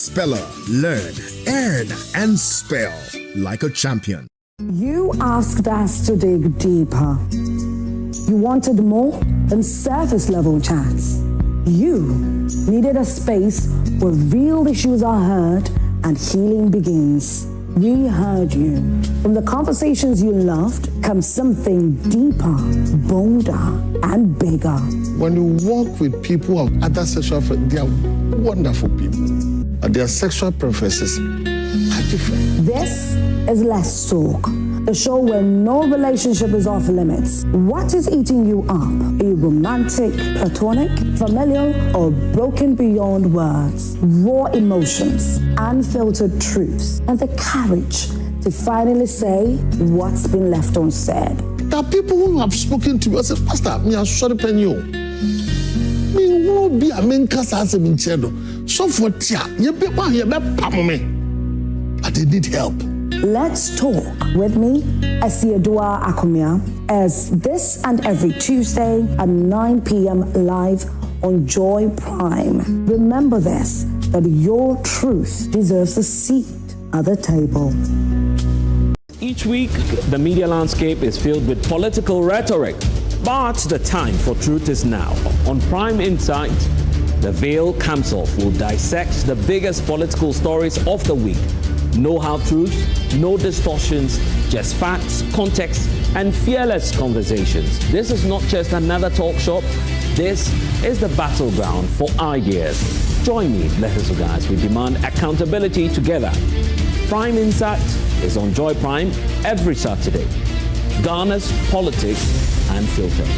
Speller, learn, earn, and spell like a champion. You asked us to dig deeper. You wanted more than surface level chats. You needed a space where real issues are heard and healing begins. We heard you. From the conversations you loved comes something deeper, bolder, and bigger. When you work with people of other sexual they are wonderful people. But their sexual preferences are different. This is Let's Talk, the show where no relationship is off limits. What is eating you up? Be romantic, platonic, familial, or broken beyond words? Raw emotions, unfiltered truths, and the courage to finally say what's been left unsaid. There are people who have spoken to me and said, Pastor, me are sorry penny. Me will be a main cast as a minchedo. So for tia, you be one here, but they need help. Let's Talk with me, Esiadua Akumia, as this and every Tuesday at 9 p.m. live on Joy Prime. Remember this, that your truth deserves a seat at the table. Each week, the media landscape is filled with political rhetoric, but the time for truth is now. On Prime Insight, the Veil comes off will dissect the biggest political stories of the week. No half-truths, no distortions, just facts, context, and fearless conversations. This is not just another talk shop. This is the battleground for ideas. Join me, Blessed Sogah, as we demand accountability together. Prime Insight is on Joy Prime every Saturday. Ghana's politics unfiltered.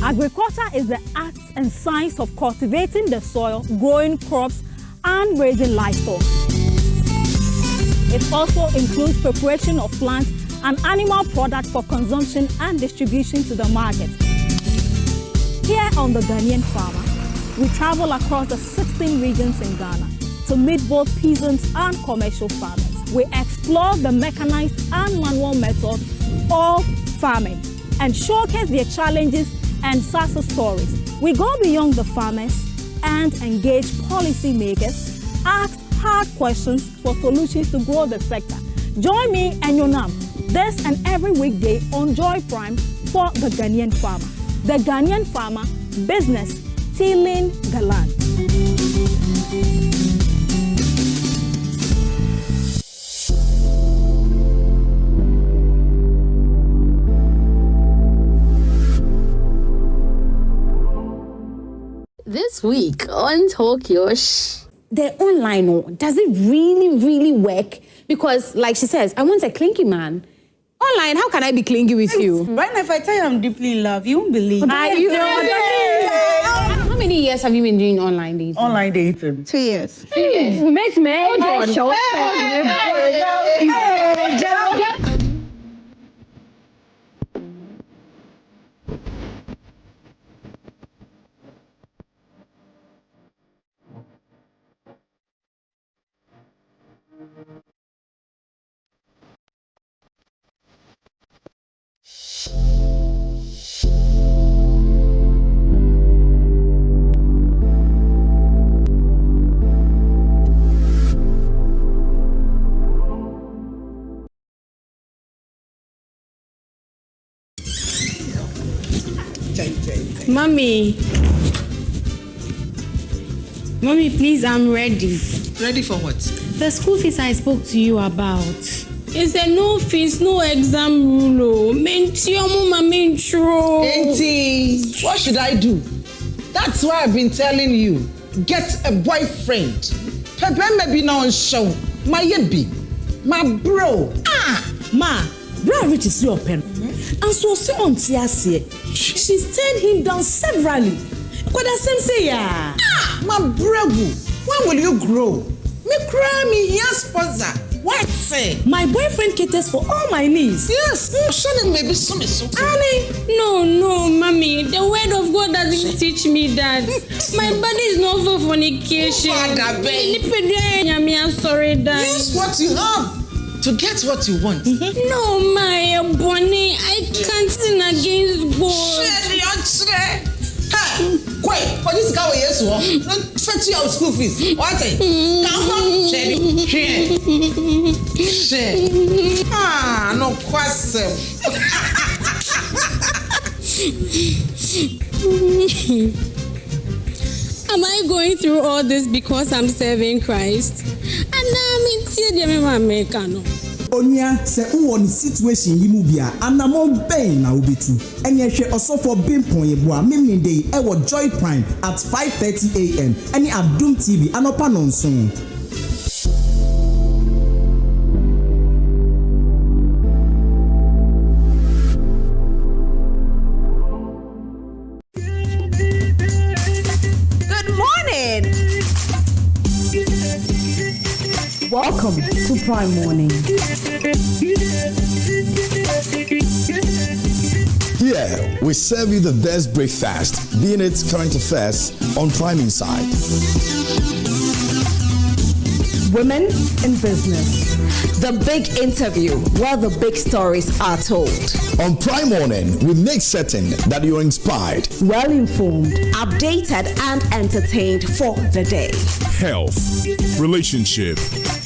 Agriculture is the art and science of cultivating the soil, growing crops, and raising livestock. It also includes preparation of plant and animal products for consumption and distribution to the market. Here on the Ghanian Farmer, we travel across the 16 regions in Ghana to meet both peasants and commercial farmers. We explore the mechanized and manual method of farming and showcase their challenges and success stories. We go beyond the farmers and engage policymakers, ask hard questions for solutions to grow the sector. Join me and Yonam this and every weekday on Joy Prime for the Ghanaian Farmer. The Ghanaian Farmer, business, tilling the land. This week on Tokyo, the online, does it really work? Because, like she says, I want a clingy man. Online, how can I be clingy with you? Right now, if I tell you I'm deeply in love, you won't believe. How many years have you been doing online dating? Online dating. 2 years. 2 years. Miss me. Mommy, please, I'm ready. Ready for what? The school fees I spoke to you about. It's a no fees, no exam rule. Auntie, what should I do? That's why I've been telling you. Get a boyfriend. Pepe maybe not on show. My yebi. My bro. Ma, bro reaches your pen. And so on Tiasie. She's turned him down severally. What does Sam say? My bro, when will you grow? Me cry me here sponsor. What? say? My boyfriend caters for all my needs. Yes. Shouldn't maybe some so. Annie. No, mommy. The word of God doesn't teach me that. My body is not for fornication. I'm sorry, Dad. Use what you have to get what you want. No, my Bonnie, I can't sin against God. Hey, wait, for this guy, yes, don't fetch you out school fees. What? Come on, share. Ah, no question. Am I going through all this because I'm serving Christ? And I'm in American. Onya se uwon situation yi mu bia anamon ben na obetu enye hwe osofo bimpon yebo a memnde e wo Joy Prime at 5:30 a.m. any Adum TV anopa nonson. Welcome to Prime Morning. Here, we serve you the best breakfast, being it current affairs on Prime Inside. Women in Business. The big interview where the big stories are told. On Prime Morning, we make certain that you're inspired, well informed, updated, and entertained for the day. Health, relationship,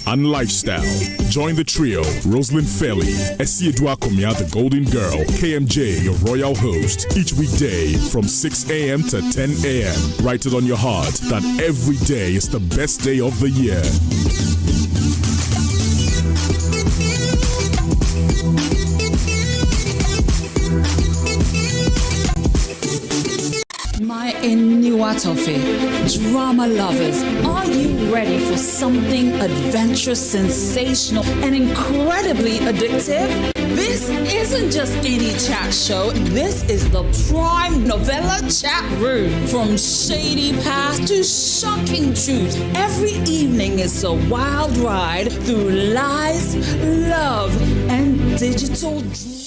and lifestyle. Join the trio, Rosalind Fairley, Esiedua Komia, the Golden Girl, KMJ, your royal host, each weekday from 6 a.m. to 10 a.m. Write it on your heart that every day is the best day of the year. My Inuatofe, drama lovers, are you ready for something adventurous, sensational, and incredibly addictive? This isn't just any chat show. This is the Prime Novella Chat Room. From shady past to shocking truth, every evening is a wild ride through lies, love, and digital dreams.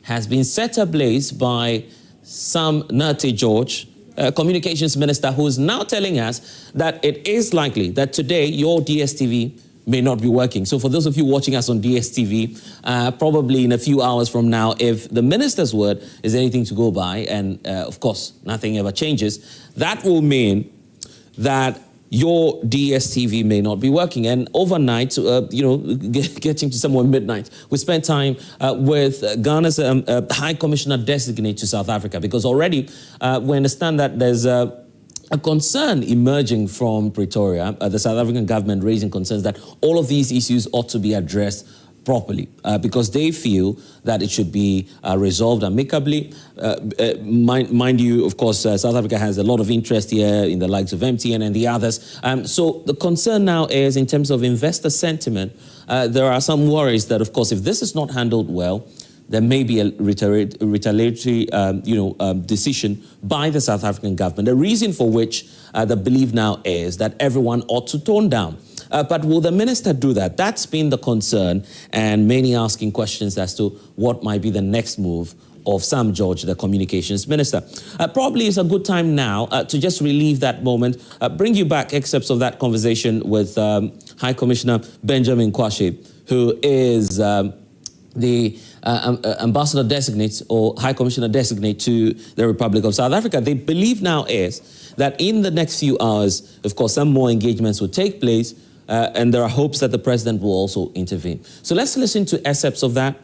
has been set ablaze by some Nate George communications minister, who is now telling us that it is likely that today your DSTV may not be working. So for those of you watching us on DSTV, probably in a few hours from now, if the minister's word is anything to go by, and of course, nothing ever changes, that will mean that your DSTV may not be working. And overnight, getting to somewhere midnight, we spent time with Ghana's High Commissioner Designate to South Africa, because already we understand that there's a concern emerging from Pretoria, the South African government raising concerns that all of these issues ought to be addressed properly, because they feel that it should be resolved amicably. Mind you, of course, South Africa has a lot of interest here in the likes of MTN and the others. So the concern now is in terms of investor sentiment. There are some worries that, of course, if this is not handled well, there may be a retaliatory decision by the South African government, the reason for which the belief now is that everyone ought to tone down. But will the minister do that? That's been the concern, and many asking questions as to what might be the next move of Sam George, the communications minister. Probably it's a good time now to just relieve that moment, bring you back excerpts of that conversation with High Commissioner Benjamin Kwashe, who is the ambassador designate or High Commissioner designate to the Republic of South Africa. They believe now is that in the next few hours, of course, some more engagements will take place, and there are hopes that the president will also intervene. So let's listen to excerpts of that,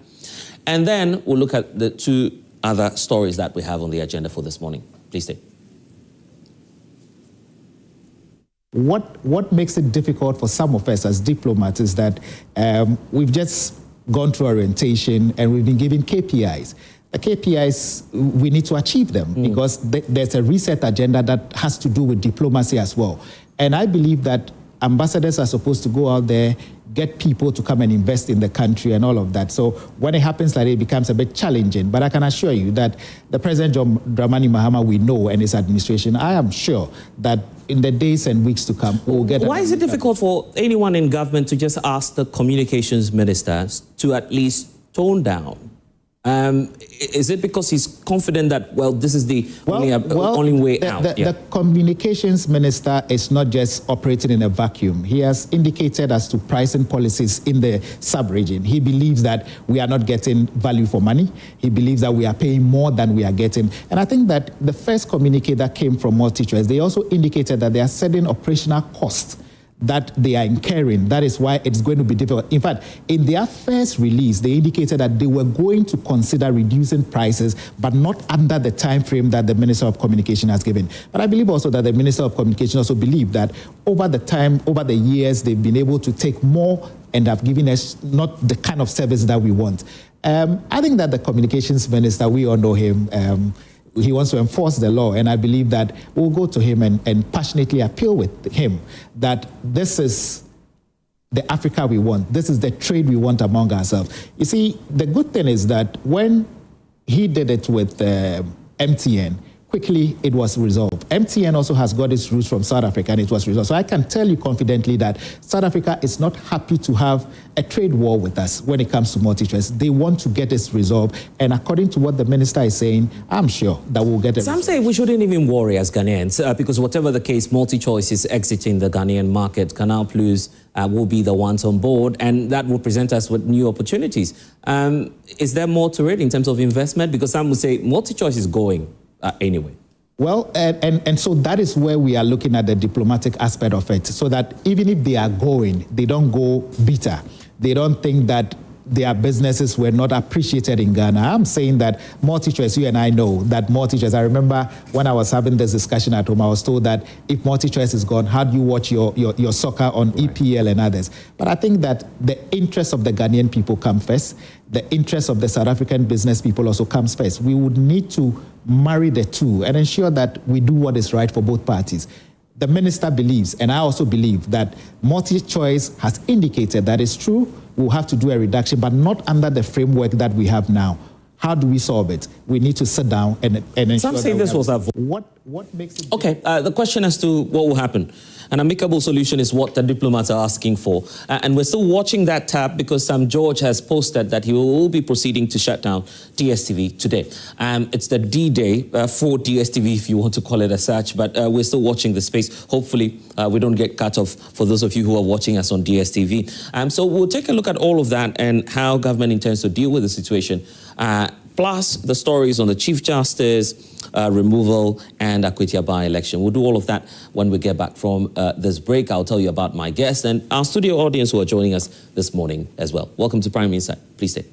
and then we'll look at the two other stories that we have on the agenda for this morning. Please stay. What makes it difficult for some of us as diplomats is that we've just gone through orientation and we've been given KPIs. The KPIs, we need to achieve them because there's a reset agenda that has to do with diplomacy as well. And I believe that ambassadors are supposed to go out there, get people to come and invest in the country and all of that. So when it happens like that, it becomes a bit challenging. But I can assure you that the President John Dramani Mahama, we know, and his administration, I am sure that in the days and weeks to come, we'll get... Why is it difficult for anyone in government to just ask the communications ministers to at least tone down? Is it because he's confident that, well, this is the only way out? The communications minister is not just operating in a vacuum. He has indicated as to pricing policies in the sub-region. He believes that we are not getting value for money. He believes that we are paying more than we are getting. And I think that the first communique that came from MultiChoice, they also indicated that there are certain operational costs that they are incurring. That is why it's going to be difficult. In fact, in their first release, they indicated that they were going to consider reducing prices, but not under the time frame that the Minister of Communication has given. But I believe also that the Minister of Communication also believed that over the years, they've been able to take more and have given us not the kind of service that we want. I think that the Communications Minister, we all know him, he wants to enforce the law, and I believe that we'll go to him and passionately appeal with him that this is the Africa we want. This is the trade we want among ourselves. You see, the good thing is that when he did it with MTN, quickly it was resolved. MTN also has got its roots from South Africa, and it was resolved. So I can tell you confidently that South Africa is not happy to have a trade war with us when it comes to MultiChoice. They want to get this resolved, and according to what the minister is saying, I'm sure that we'll get it. Some say we shouldn't even worry as Ghanaians, because whatever the case, MultiChoice is exiting the Ghanaian market. Canal Plus will be the ones on board, and that will present us with new opportunities. Is there more to it in terms of investment? Because some would say MultiChoice is going anyway. Well, and so that is where we are looking at the diplomatic aspect of it, so that even if they are going, they don't go bitter. They don't think that their businesses were not appreciated in Ghana. I'm saying that MultiChoice, you and I know that MultiChoice, I remember when I was having this discussion at home, I was told that if MultiChoice is gone, how do you watch your soccer on EPL and others? But I think that the interests of the Ghanaian people come first. The interests of the South African business people also comes first. We would need to marry the two and ensure that we do what is right for both parties. The minister believes, and I also believe, that MultiChoice has indicated that it's true, we'll have to do a reduction, but not under the framework that we have now. How do we solve it? We need to sit down and ensure. Some say this was a... What makes it... Okay, the question as to what will happen. An amicable solution is what the diplomats are asking for. And we're still watching that tab because Sam George has posted that he will be proceeding to shut down DSTV today. It's the D-Day for DSTV, if you want to call it as such, but we're still watching the space. Hopefully, we don't get cut off for those of you who are watching us on DSTV. So we'll take a look at all of that and how government intends to deal with the situation. Plus the stories on the Chief Justice, removal, and Akwatia by-election. We'll do all of that when we get back from this break. I'll tell you about my guests and our studio audience who are joining us this morning as well. Welcome to Prime Insight. Please stay.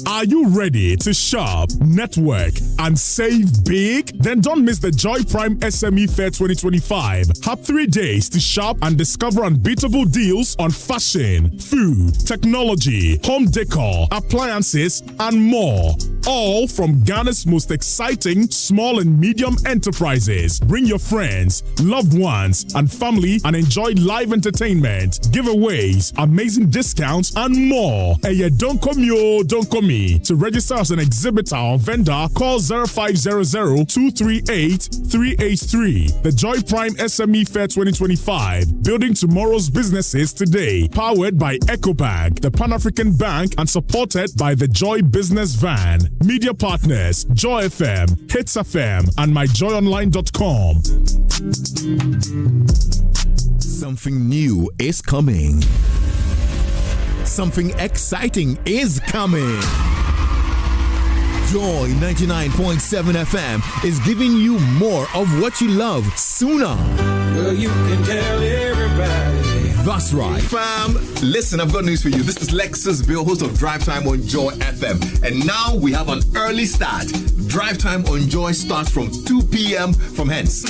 Are you ready to shop, network, and save big? Then don't miss the Joy Prime SME Fair 2025. Have 3 days to shop and discover unbeatable deals on fashion, food, technology, home decor, appliances, and more. All from Ghana's most exciting small and medium enterprises. Bring your friends, loved ones, and family and enjoy live entertainment, giveaways, amazing discounts, and more. Hey, don't come yo, don't come me. To register as an exhibitor or vendor, call 0500-238-383. The Joy Prime SME Fair 2025. Building tomorrow's businesses today. Powered by EcoBank, the Pan-African Bank, and supported by the Joy Business Van. Media partners, Joy FM, Hits FM, and myjoyonline.com. Something new is coming. Something exciting is coming. Joy 99.7 FM is giving you more of what you love sooner. Well, you can tell everybody. That's right. Fam, listen, I've got news for you. This is Lexus Bill, host of Drive Time on Joy FM. And now we have an early start. Drive Time on Joy starts from 2 p.m. from hence.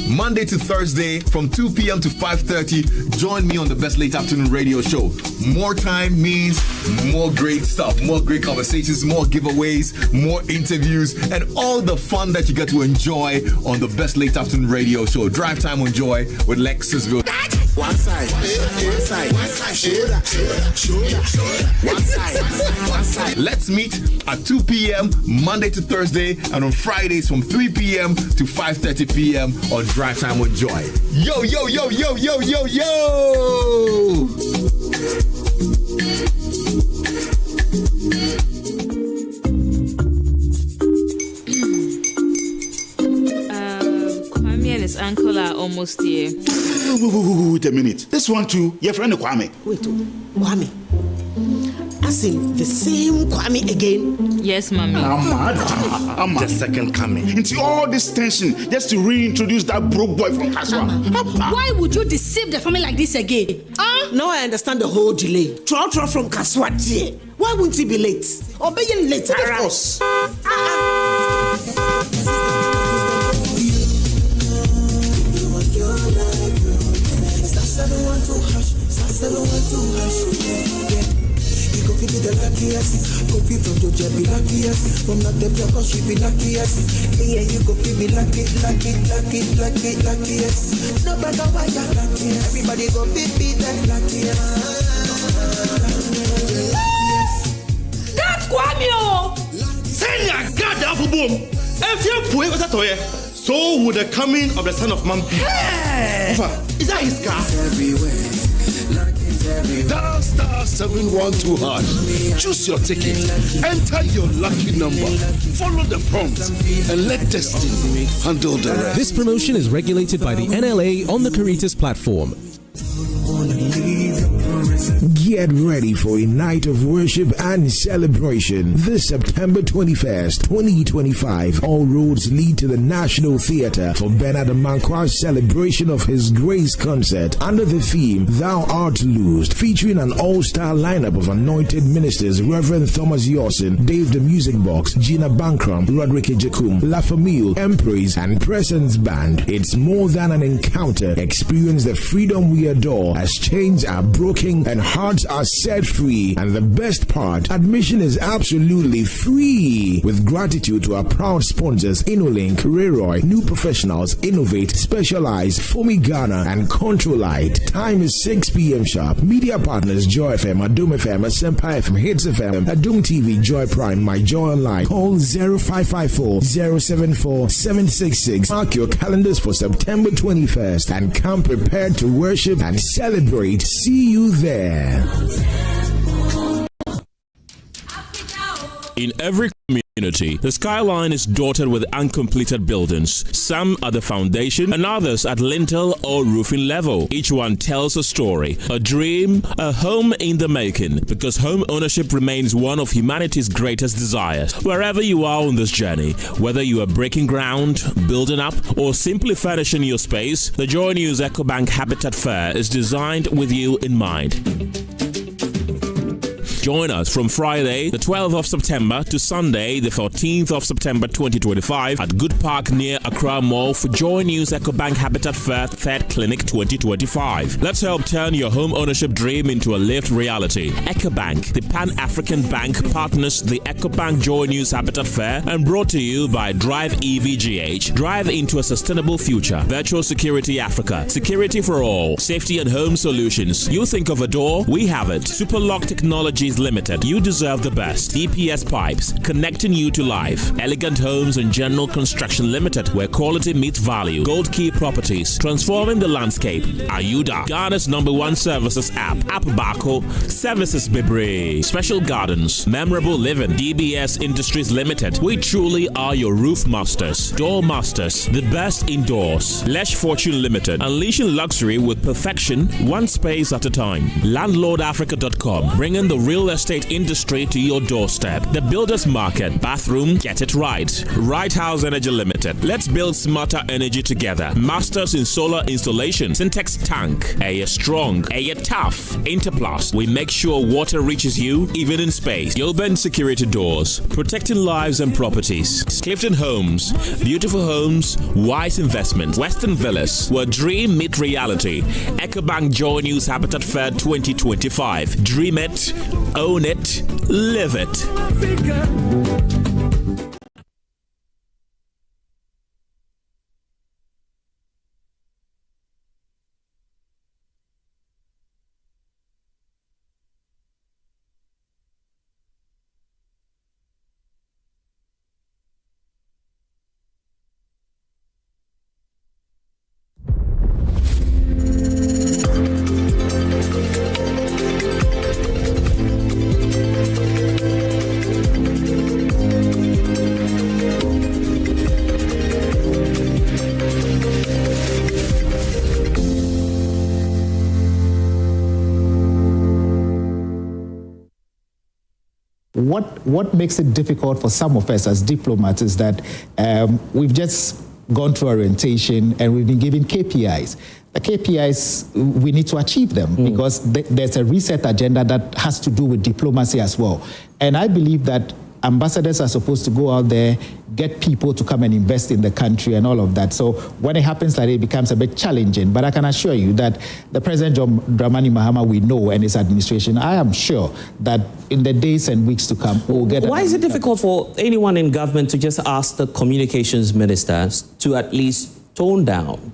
Monday to Thursday from 2 p.m. to 5:30. Join me on the Best Late Afternoon Radio Show. More time means more great stuff, more great conversations, more giveaways, more interviews, and all the fun that you get to enjoy on the Best Late Afternoon Radio Show. Drive Time on Joy with Lexus Bill. One side, one side. Let's meet at 2 p.m. Monday to Thursday, and on Fridays from 3 p.m. to 5:30 p.m. on Drive Time on Joy. Yo, yo, yo, yo, yo, yo, yo! Kwame and his uncle are almost here. Wait a minute. This one too, your friend Kwame. Wait, Kwame. As in the same Kwame again? Yes, mommy. I'm the second coming. Into all this tension just to reintroduce that broke boy from Kaswa. Why would you deceive the family like this again? Now I understand the whole delay. Troll from Kaswa. Why wouldn't he be late? Or be late? Of course. You go give me the luckiest, coffee from Georgia be luckiest, from not the block she be luckiest. Yeah, you go give me luckiest. No matter why you're luckiest, everybody go be that luckiest. That's Kwame! Send your God up boom. If you pray what's that toy, so would the coming of the Son of Man be. Hey! Is that his car? Everywhere. Dial *712#. Choose your ticket. Enter your lucky number. Follow the prompts and let destiny handle the rest. This promotion is regulated by the NLA on the Caritas platform. Get ready for a night of worship and celebration this September 21st, 2025. All roads lead to the National Theatre for Bernard Amankwa's celebration of His Grace concert under the theme Thou Art Loosed, featuring an all-star lineup of anointed ministers Reverend Thomas Yorson, Dave the Music Box, Gina Bankram, Roderick Ejekum, La Famille, Empraise, and Presence Band. It's more than an encounter. Experience the freedom we adore as chains are broken and hearts are set free. And the best part, admission is absolutely free. With gratitude to our proud sponsors InnoLink, Reroy, New Professionals, Innovate, Specialize, Fomi Ghana, and Controlite. Time is 6 p.m. sharp. Media partners Joy FM, Adum FM, Asempa FM, Hits FM, Adum TV, Joy Prime, My Joy Online. Call 0554 074 766. Mark your calendars for September 21st and come prepared to worship and celebrate. See you there. In every community, the skyline is dotted with uncompleted buildings. Some at the foundation and others at lintel or roofing level. Each one tells a story, a dream, a home in the making, because home ownership remains one of humanity's greatest desires. Wherever you are on this journey, whether you are breaking ground, building up, or simply furnishing your space, the Joy News EcoBank Habitat Fair is designed with you in mind. Join us from Friday, the 12th of September to Sunday, the 14th of September 2025 at Good Park near Accra Mall for Joy News EcoBank Habitat Fair 3rd Clinic 2025. Let's help turn your home ownership dream into a lived reality. EcoBank, the Pan-African Bank, partners the EcoBank Joy News Habitat Fair and brought to you by Drive EVGH. Drive into a sustainable future. Virtual Security Africa. Security for all. Safety and home solutions. You think of a door? We have it. Superlock Technologies Limited. You deserve the best. EPS Pipes, connecting you to life. Elegant Homes and General Construction Limited, where quality meets value. Gold Key Properties, transforming the landscape. Ayuda, Ghana's #1 services app. App Bako, Services Bebre. Special Gardens, Memorable Living. DBS Industries Limited. We truly are your roof masters, door masters, the best indoors. Lesh Fortune Limited, unleashing luxury with perfection, one space at a time. LandlordAfrica.com, bringing the real estate industry to your doorstep. The Builders Market, bathroom, get it right. Right House Energy Limited. Let's build smarter energy together. Masters in solar installation. Syntex Tank. Air strong, air tough. Interplus. We make sure water reaches you even in space. Yoben Security Doors. Protecting lives and properties. Clifton Homes. Beautiful homes. Wise investments. Western Villas. Where dream meet reality. EcoBank Joy News Habitat Fair 2025. Dream it. Own it, live it. What makes it difficult for some of us as diplomats is that we've just gone through orientation and we've been given KPIs. The KPIs, we need to achieve them because there's a reset agenda that has to do with diplomacy as well. And I believe that ambassadors are supposed to go out there, get people to come and invest in the country and all of that. So when it happens that it becomes a bit challenging, but I can assure you that the President John Dramani Mahama we know and his administration, I am sure that in the days and weeks to come, we'll get. Why is it difficult for anyone in government to just ask the communications ministers to at least tone down?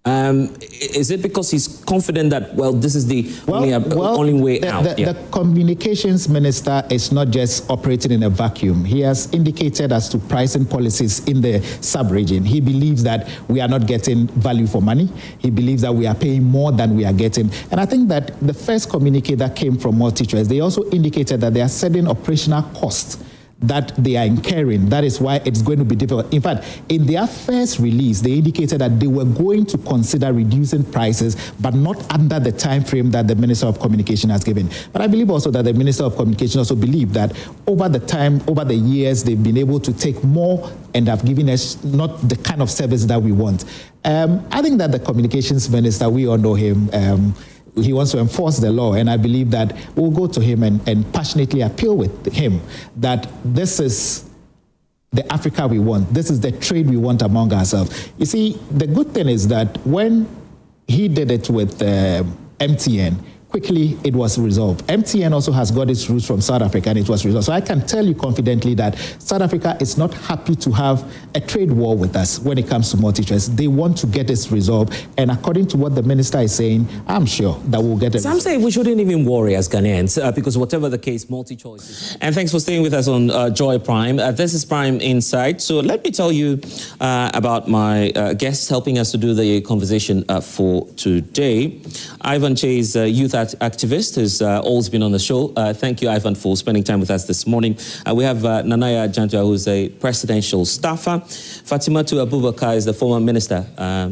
Is it because he's confident that, well, this is the only way out? The communications minister is not just operating in a vacuum. He has indicated as to pricing policies in the sub-region. He believes that we are not getting value for money. He believes that we are paying more than we are getting. And I think that the first communique that came from MultiChoice, they also indicated that there are certain operational costs that they are incurring. That is why it's going to be difficult. In fact, in their first release, they indicated that they were going to consider reducing prices, but not under the time frame that the Minister of Communication has given. But I believe also that the Minister of Communication also believed that over the years, they've been able to take more and have given us not the kind of service that we want. I think that the Communications Minister, we all know him, he wants to enforce the law, and I believe that we'll go to him and passionately appeal with him that this is the Africa we want. This is the trade we want among ourselves. You see, the good thing is that when he did it with MTN, quickly it was resolved. MTN also has got its roots from South Africa, and it was resolved. So I can tell you confidently that South Africa is not happy to have a trade war with us when it comes to multi-choice. They want to get this resolved, and according to what the minister is saying, I'm sure that we'll get it. Some say we shouldn't even worry as Ghanaians because whatever the case, multi-choice is. And thanks for staying with us on Joy Prime. This is Prime Insight. So let me tell you about my guests helping us to do the conversation for today. Ivan Chase, youth activist, has always been on the show. Thank you, Ivan, for spending time with us this morning. We have Nanaya Jantua, who's a presidential staffer. Fatimatu Abubakar is the former minister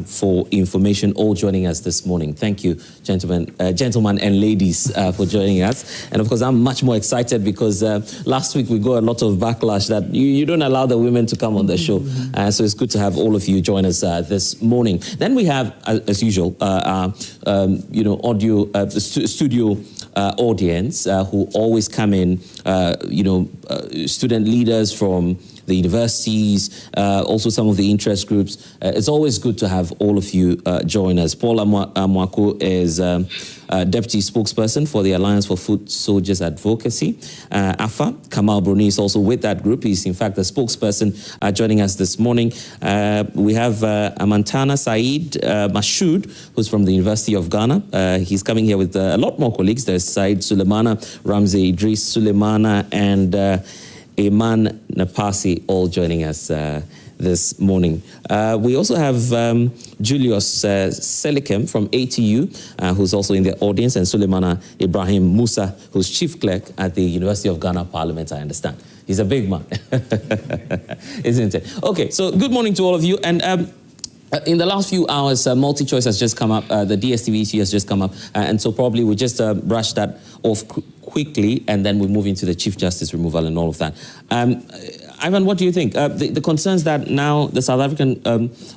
for information, all joining us this morning. Thank you, gentlemen and ladies, for joining us. And of course, I'm much more excited because last week we got a lot of backlash that you don't allow the women to come on the show. So it's good to have all of you join us this morning. Then we have, as usual, audio studio audience who always come in, student leaders from the universities, also some of the interest groups. It's always good to have all of you join us. Paul Amwako is Deputy Spokesperson for the Alliance for Foot Soldiers Advocacy, AFA. Kamal Bruni is also with that group. He's in fact the spokesperson joining us this morning. We have Amantana Said Mashoud, who's from the University of Ghana. He's coming here with a lot more colleagues. There's Said Sulemana, Ramsey Idris Sulemana, and Iman Napasi, all joining us this morning. We also have Julius Selikem from ATU, who's also in the audience, and Sulemana Ibrahim Musa, who's chief clerk at the University of Ghana Parliament, I understand. He's a big man, isn't it? Okay, so good morning to all of you. And in the last few hours, multi-choice has just come up, the DSTV issue has just come up, and so probably we'll just brush that off quickly, and then we move into the Chief Justice removal and all of that. Ivan, what do you think? The concerns that now the South African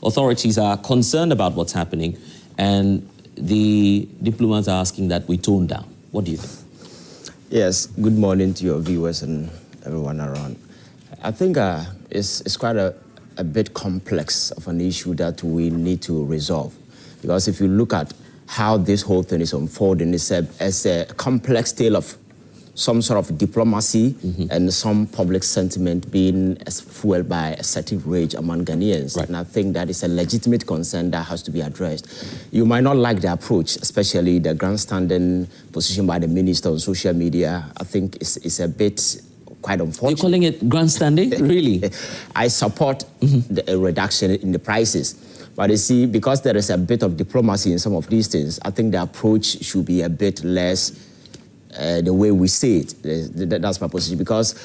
authorities are concerned about what's happening, and the diplomats are asking that we tone down. What do you think? Yes, good morning to your viewers and everyone around. I think it's quite a bit complex of an issue that we need to resolve. Because if you look at how this whole thing is unfolding, it's a complex tale of some sort of diplomacy and some public sentiment being fueled by a certain rage among Ghanaians. Right. And I think that is a legitimate concern that has to be addressed. You might not like the approach, especially the grandstanding position by the minister on social media. I think it's a bit quite unfortunate. You're calling it grandstanding? Really? I support the reduction in the prices. But you see, because there is a bit of diplomacy in some of these things, I think the approach should be a bit less the way we say it. That's my position. Because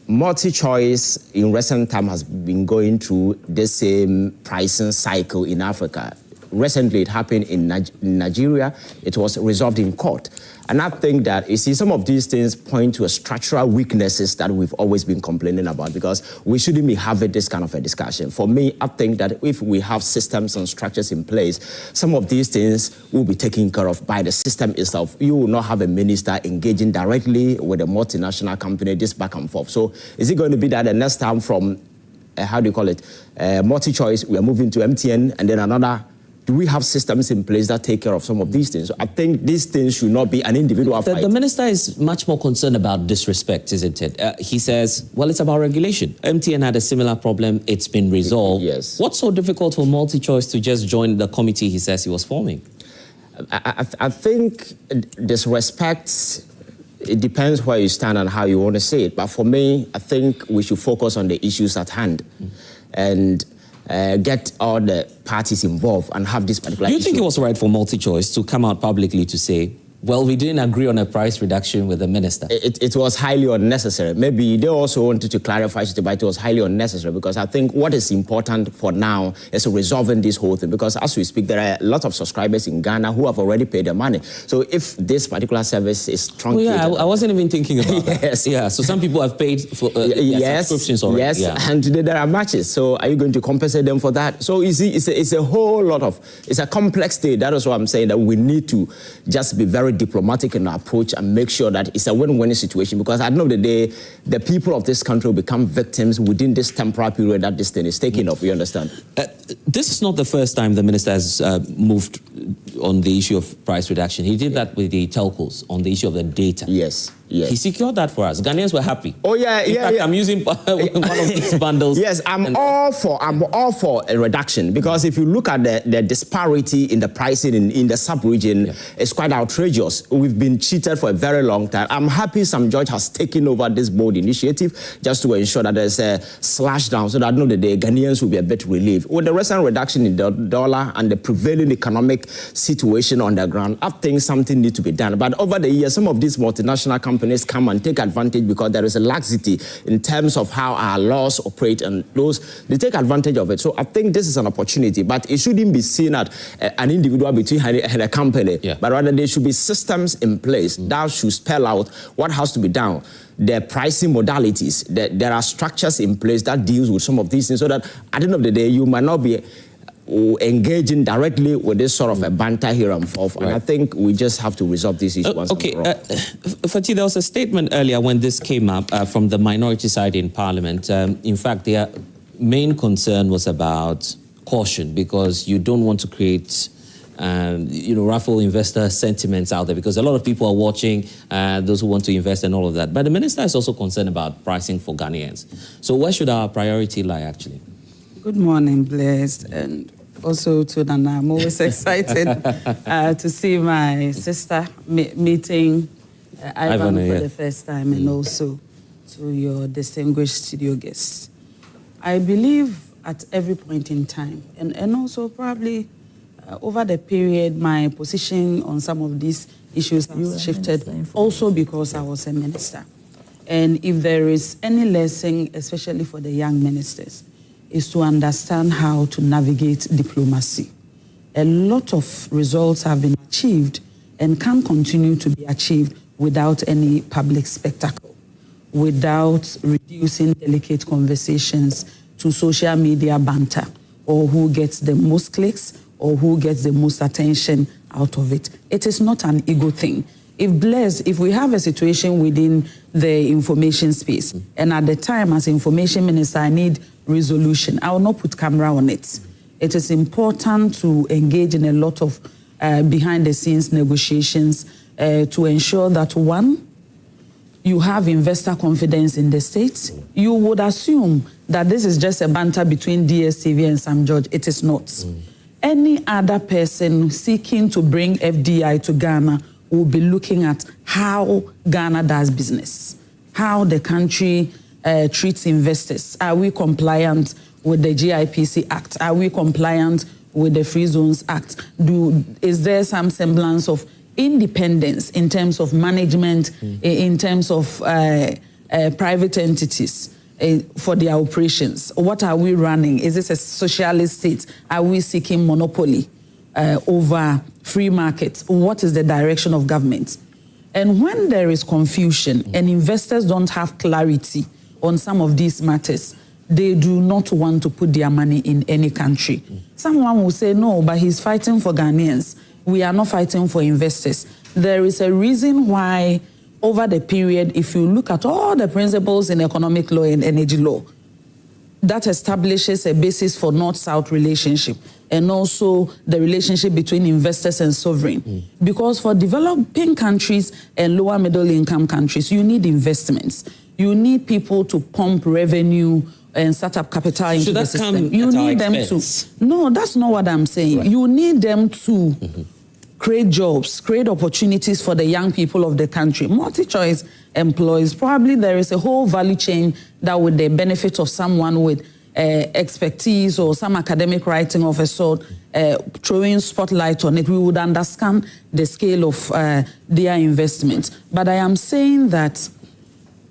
multi-choice in recent time has been going through the same pricing cycle in Africa. Recently, it happened in Nigeria. It was resolved in court. And I think that, you see, some of these things point to a structural weaknesses that we've always been complaining about, because we shouldn't be having this kind of a discussion. For me, I think that if we have systems and structures in place, some of these things will be taken care of by the system itself. You will not have a minister engaging directly with a multinational company, this back and forth. So is it going to be that the next time from, multi-choice, we are moving to MTN, and then another? Do we have systems in place that take care of some of these things? So I think these things should not be an individual fight. The minister is much more concerned about disrespect, isn't it? He says, well, it's about regulation. MTN had a similar problem. It's been resolved. Yes. What's so difficult for multi-choice to just join the committee he says he was forming? I think disrespect, it depends where you stand and how you want to say it. But for me, I think we should focus on the issues at hand and get all the parties involved and have this particular issue. Do you think it was right for multi-choice to come out publicly to say Well, we didn't agree on a price reduction with the minister. It was highly unnecessary. Maybe they also wanted to clarify it, but it was highly unnecessary because I think what is important for now is resolving this whole thing, because as we speak, there are a lot of subscribers in Ghana who have already paid their money. So if this particular service is truncated... Oh, yeah, I wasn't even thinking about yes. that. Yeah, so some people have paid for subscriptions already. Yes, yeah. And today there are matches. So are you going to compensate them for that? So you see, it's a whole lot of... It's a complex thing. That is what I'm saying, that we need to just be very diplomatic in our approach and make sure that it's a win-win situation, because at the end of the day, the people of this country will become victims within this temporal period that this thing is taking off. You understand? This is not the first time the minister has moved on the issue of price reduction. He did that with the telcos on the issue of the data. Yes. Yes. He secured that for us. Ghanaians were happy. Oh yeah, In fact, I'm using one of these bundles. Yes, I'm all for a reduction, because if you look at the disparity in the pricing in the sub-region, it's quite outrageous. We've been cheated for a very long time. I'm happy Sam George has taken over this bold initiative just to ensure that there's a slash down, so that at the end of the day, Ghanaians will be a bit relieved. With the recent reduction in the dollar and the prevailing economic situation on the ground, I think something needs to be done. But over the years, some of these multinational companies come and take advantage because there is a laxity in terms of how our laws operate, and they take advantage of it. So I think this is an opportunity, but it shouldn't be seen as an individual between and a company, but rather there should be systems in place that should spell out what has to be done. The pricing modalities, there are structures in place that deals with some of these things, so that at the end of the day, you might not be engaging directly with this sort of a banter here and forth. And I think we just have to resolve this issue once and for all. Fatih, there was a statement earlier when this came up from the minority side in Parliament. In fact, their main concern was about caution, because you don't want to create ruffle investor sentiments out there, because a lot of people are watching, those who want to invest and all of that. But the minister is also concerned about pricing for Ghanaians. So where should our priority lie, actually? Good morning, Blessed, and also to Nana. I'm always excited to see my sister meeting Ivan for the first time, and also to your distinguished studio guests. I believe at every point in time, and also probably over the period, my position on some of these issues has shifted, also because I was a minister. And if there is any lesson, especially for the young ministers, is to understand how to navigate diplomacy. A lot of results have been achieved and can continue to be achieved without any public spectacle, without reducing delicate conversations to social media banter, or who gets the most clicks, or who gets the most attention out of it. It is not an ego thing. If we have a situation within the information space, and at the time as information minister, I need resolution, I will not put camera on it. It is important to engage in a lot of behind-the-scenes negotiations to ensure that, one, you have investor confidence in the state. You would assume that this is just a banter between DSTV and Sam George. It is not. Any other person seeking to bring FDI to Ghana will be looking at how Ghana does business, how the country treats investors. Are we compliant with the GIPC Act? Are we compliant with the Free Zones Act? Is there some semblance of independence in terms of management, in terms of private entities for their operations? What are we running? Is this a socialist state? Are we seeking monopoly over free markets? What is the direction of government? And when there is confusion and investors don't have clarity on some of these matters, they do not want to put their money in any country. Someone will say, no, but he's fighting for Ghanaians. We are not fighting for investors. There is a reason why over the period, if you look at all the principles in economic law and energy law, that establishes a basis for North-South relationship, and also the relationship between investors and sovereign. Because for developing countries and lower middle income countries, you need investments. You need people to pump revenue and set up capital into the system. You need them to. No, that's not what I'm saying. Right. You need them to create jobs, create opportunities for the young people of the country. Multi-choice employees. Probably there is a whole value chain that with the benefit of someone with expertise or some academic writing of a sort, throwing spotlight on it, we would understand the scale of their investment. But I am saying that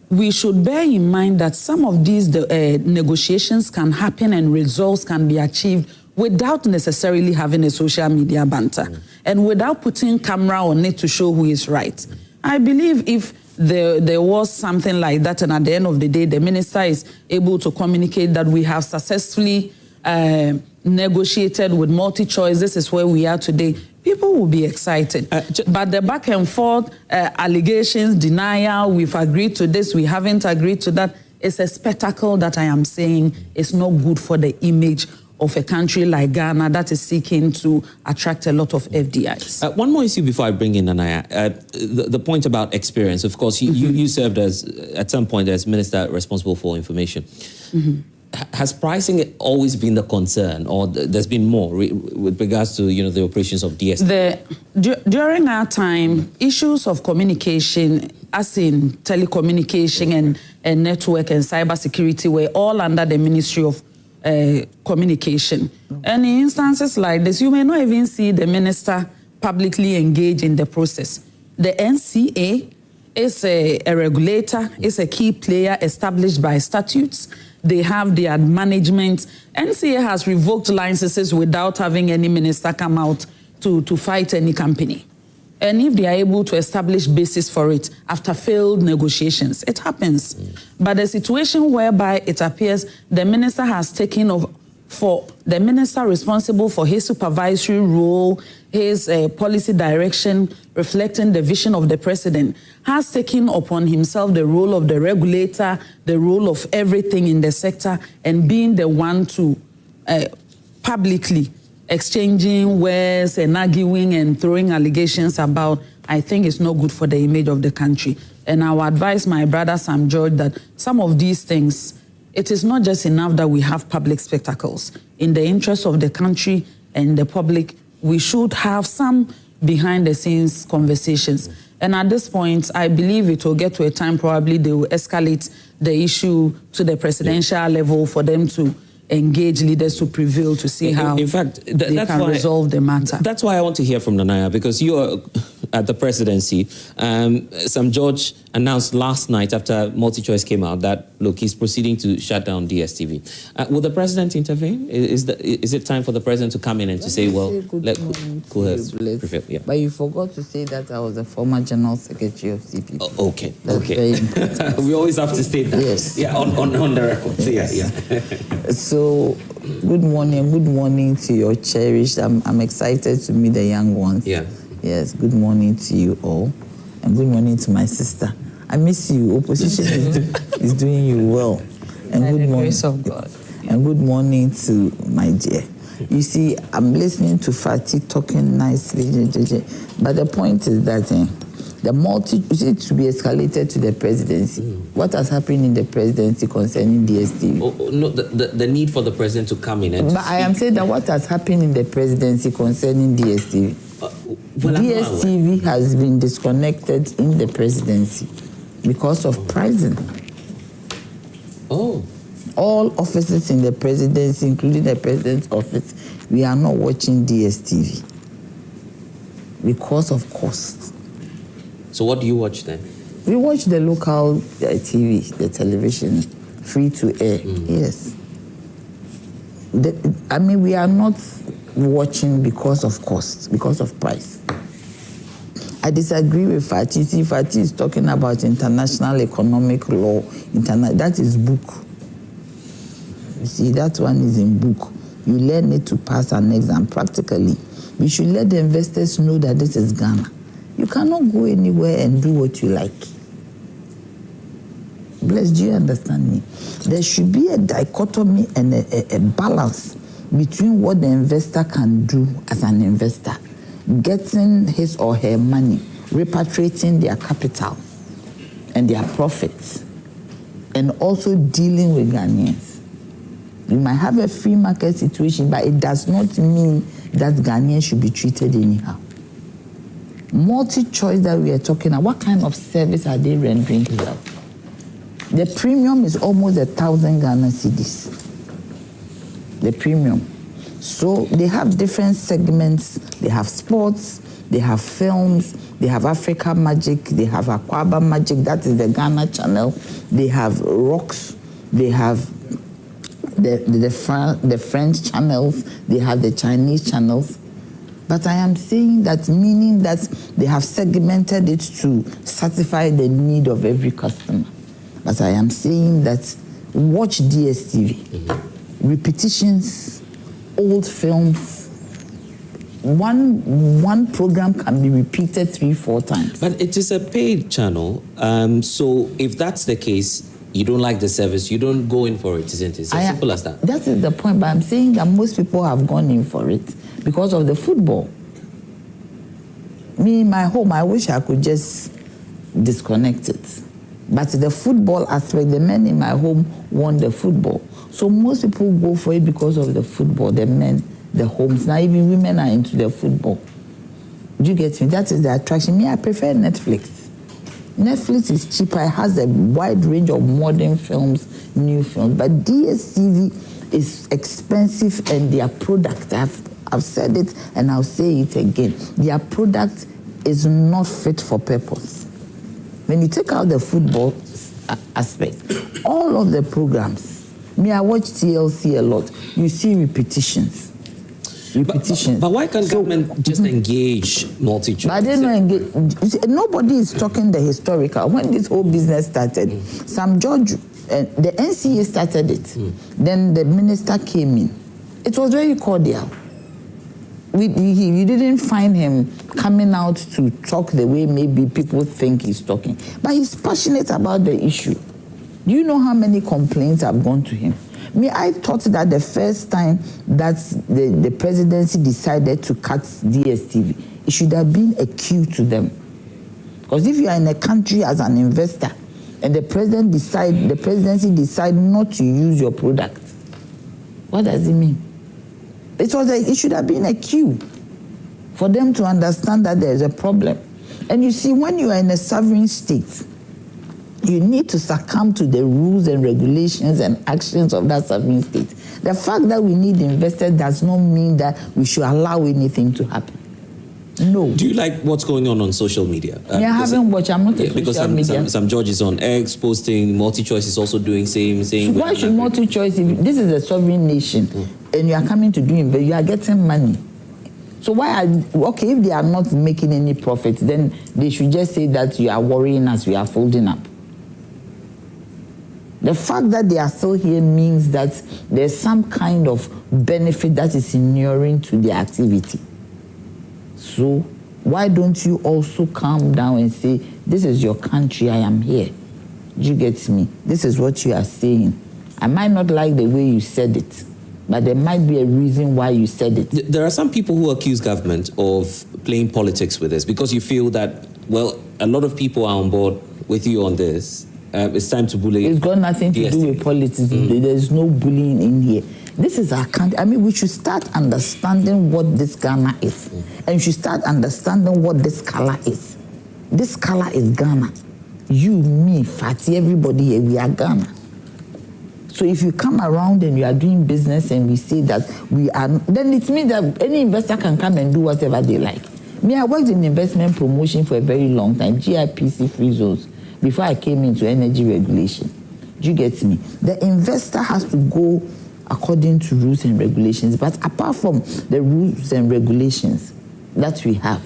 we should bear in mind that some of these negotiations can happen and results can be achieved without necessarily having a social media banter and without putting camera on it to show who is right. I believe if there was something like that, and at the end of the day, the minister is able to communicate that we have successfully negotiated with multi-choice, this is where we are today, people will be excited. But the back and forth, allegations, denial, we've agreed to this, we haven't agreed to that, it's a spectacle that I am saying is not good for the image of a country like Ghana that is seeking to attract a lot of FDIs. One more issue before I bring in Anaya. The point about experience. Of course, you served as, at some point, as Minister responsible for information. Has pricing always been the concern, or there's been more with regards to the operations of DSTV? During our time, issues of communication, as in telecommunication and network and cybersecurity, were all under the Ministry of Communication. And in instances like this, you may not even see the minister publicly engage in the process. The NCA is a regulator, is a key player established by statutes. They have their management. NCA has revoked licenses without having any minister come out to fight any company. And if they are able to establish basis for it after failed negotiations, it happens. But the situation whereby it appears the minister has taken over, for the minister responsible for his supervisory role, his policy direction reflecting the vision of the president, has taken upon himself the role of the regulator, the role of everything in the sector, and being the one to publicly exchanging words and arguing and throwing allegations about, I think it's not good for the image of the country. And I would advise my brother Sam George that some of these things, it is not just enough that we have public spectacles. In the interest of the country and the public, we should have some behind-the-scenes conversations. And at this point, I believe it will get to a time probably they will escalate the issue to the presidential level for them to engage leaders to prevail to see how in fact, they can resolve the matter. That's why I want to hear from Nanaya, because you are at the presidency. Sam George announced last night after MultiChoice came out that, look, he's proceeding to shut down DSTV. Will the president intervene? Is it time for the president to come in and to say, well, let go ahead. Yeah. But you forgot to say that I was the former general secretary of CPP. Oh, okay. That's very important. We always have to state that. Yes. Yeah, on the record. Yes. Yeah. So, good morning to your cherished. I'm excited to meet the young ones. Yeah. Yes, good morning to you all. And good morning to my sister. I miss you. Opposition is doing you well. And by good the morning. grace of God. And good morning to my dear. You see, I'm listening to Fatih talking nicely, but the point is that to be escalated to the presidency. What has happened in the presidency concerning DSTV? No, the need for the president to come in and But I am saying that what has happened in the presidency concerning DSTV? DSTV has been disconnected in the presidency because of pricing. Oh. All offices in the presidency, including the president's office, we are not watching DSTV because of cost. So what do you watch then? We watch the local TV, the television, free to air. Yes. We are not watching because of cost, because of price. I disagree with Fatih. See, Fatih is talking about international economic law. That is book. You see, that one is in book. You learn it to pass an exam practically. We should let the investors know that this is Ghana. You cannot go anywhere and do what you like. Bless, do you understand me? There should be a dichotomy and a balance between what the investor can do as an investor, getting his or her money, repatriating their capital and their profits, and also dealing with Ghanaians. You might have a free market situation, but it does not mean that Ghanaians should be treated anyhow. Multi-choice that we are talking about, what kind of service are they rendering to us? The premium is almost 1,000 Ghana cedis. the premium. So they have different segments. They have sports, they have films, they have Africa Magic, they have Aquaba Magic, that is the Ghana channel. They have rocks, they have the French channels, they have the Chinese channels. But I am saying that, meaning that they have segmented it to satisfy the need of every customer. But I am saying that watch DSTV, repetitions, old films. One program can be repeated 3-4 times. But it is a paid channel, so if that's the case, you don't like the service, you don't go in for it, isn't it? It's as simple as that. That is the point, but I'm saying that most people have gone in for it because of the football. Me, in my home, I wish I could just disconnect it. But the football aspect, the men in my home want the football. So most people go for it because of the football, the men, the homes. Now even women are into the football. Do you get me? That is the attraction. Me, I prefer Netflix. Netflix is cheaper. It has a wide range of modern films, new films. But DSTV is expensive, and their product, I've said it and I'll say it again, their product is not fit for purpose. When you take out the football aspect, all of the programs, me, I watch TLC a lot, you see repetitions. But why can't government just engage multi-choice? But they don't engage. Nobody is talking the historical. When this whole business started, Sam George, the NCA started it. Then the minister came in. It was very cordial. You didn't find him coming out to talk the way maybe people think he's talking. But he's passionate about the issue. Do you know how many complaints have gone to him? I thought that the first time that the presidency decided to cut DSTV, it should have been a cue to them. Because if you are in a country as an investor and the presidency decide not to use your product, what does it mean? It should have been a cue for them to understand that there is a problem. And you see, when you are in a sovereign state, you need to succumb to the rules and regulations and actions of that sovereign state. The fact that we need investors does not mean that we should allow anything to happen. No. Do you like what's going on social media? I haven't watched. I'm not a social because media. Some George is on X posting, multi-choice is also doing same. Why should multi-choice, if this is a sovereign nation and you are coming to do investment, you are getting money. So if they are not making any profit, then they should just say that you are worrying us, we are folding up. The fact that they are still here means that there's some kind of benefit that is inuring to their activity. So why don't you also calm down and say, this is your country, I am here. Do you get me? This is what you are saying. I might not like the way you said it, but there might be a reason why you said it. There are some people who accuse government of playing politics with this because you feel that, well, a lot of people are on board with you on this. It's time to bully. It's got nothing to do with politics. There's no bullying in here. This is our country. We should start understanding what this Ghana is. And we should start understanding what this color is. This color is Ghana. You, me, Fatty, everybody here, we are Ghana. So if you come around and you are doing business and we say that we are, then it means that any investor can come and do whatever they like. I worked in investment promotion for a very long time, GIPC free zones, before I came into energy regulation. Do you get me? The investor has to go according to rules and regulations. But apart from the rules and regulations that we have,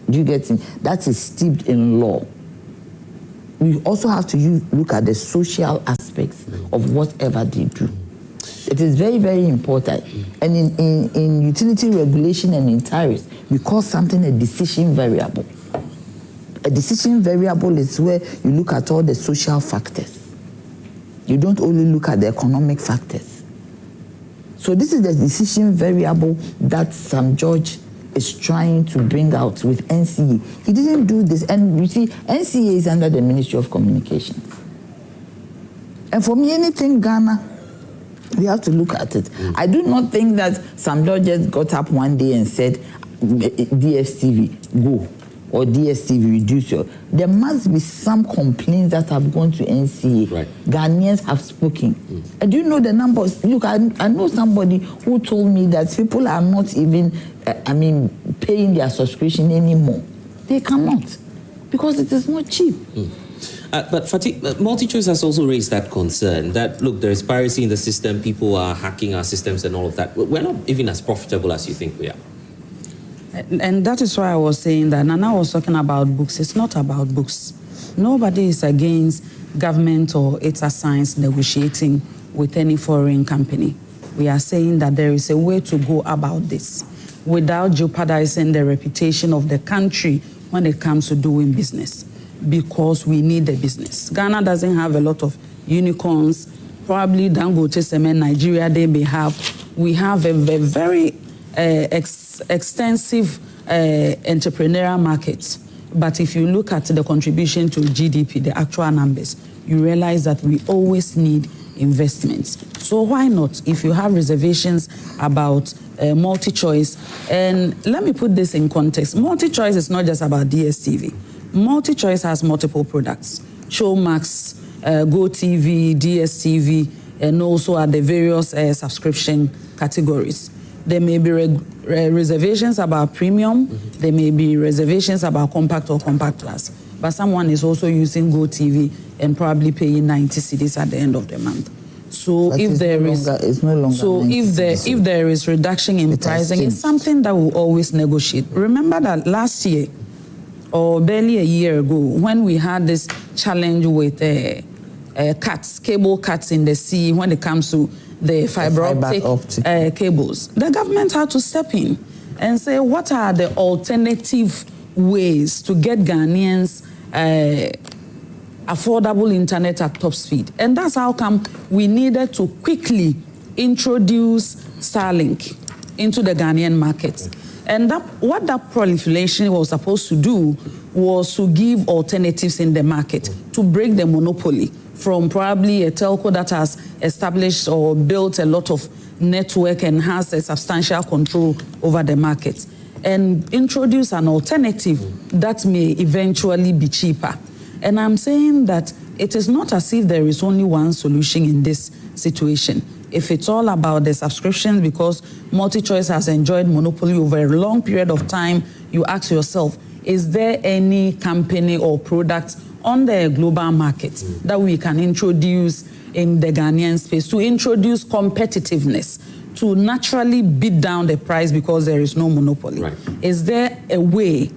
do you get me? That is steeped in law. We also have to look at the social aspects of whatever they do. It is very, very important. And in utility regulation and in tariffs, we call something a decision variable. A decision variable is where you look at all the social factors. You don't only look at the economic factors. So this is the decision variable that Sam George is trying to bring out with NCA. He didn't do this. And you see, NCA is under the Ministry of Communications. And for me, anything Ghana, we have to look at it. I do not think that Sam George just got up one day and said, DSTV, go. or DSTV reduce your. There must be some complaints that have gone to NCA. Right. Ghanaians have spoken. And do you know the numbers? Look, I know somebody who told me that people are not even, paying their subscription anymore. They cannot, because it is not cheap. But Fatih, MultiChoice has also raised that concern that, look, there is piracy in the system, people are hacking our systems and all of that. We're not even as profitable as you think we are. And that is why I was saying that Nana was talking about books. It's not about books. Nobody is against government or its assigns negotiating with any foreign company. We are saying that there is a way to go about this without jeopardizing the reputation of the country when it comes to doing business, because we need the business. Ghana doesn't have a lot of unicorns. Probably Dangote Cement, Nigeria, they may have. We have a very extensive entrepreneurial market. But if you look at the contribution to GDP, the actual numbers, you realize that we always need investments. So why not, if you have reservations about MultiChoice, and let me put this in context. MultiChoice is not just about DSTV. MultiChoice has multiple products: Showmax, GoTV, DSTV, and also at the various subscription categories. There may be reservations about premium. There may be reservations about compact or compact plus. But someone is also using GoTV and probably paying 90 cedis at the end of the month. So But if it's there no is, longer- it's no longer so 90 if there is reduction in pricing, it's something that we'll always negotiate. Remember that last year, or barely a year ago, when we had this challenge with cable cuts in the sea when it comes to the fiber optic cables, the government had to step in and say, what are the alternative ways to get Ghanaians affordable internet at top speed? And that's how come we needed to quickly introduce Starlink into the Ghanaian market. And what that proliferation was supposed to do was to give alternatives in the market, to break the monopoly from probably a telco that has established or built a lot of network and has a substantial control over the market, and introduce an alternative that may eventually be cheaper. And I'm saying that it is not as if there is only one solution in this situation. If it's all about the subscriptions, because MultiChoice has enjoyed monopoly over a long period of time, you ask yourself, is there any company or product on the global market that we can introduce in the Ghanaian space to introduce competitiveness, to naturally beat down the price because there is no monopoly? Right. Is there a way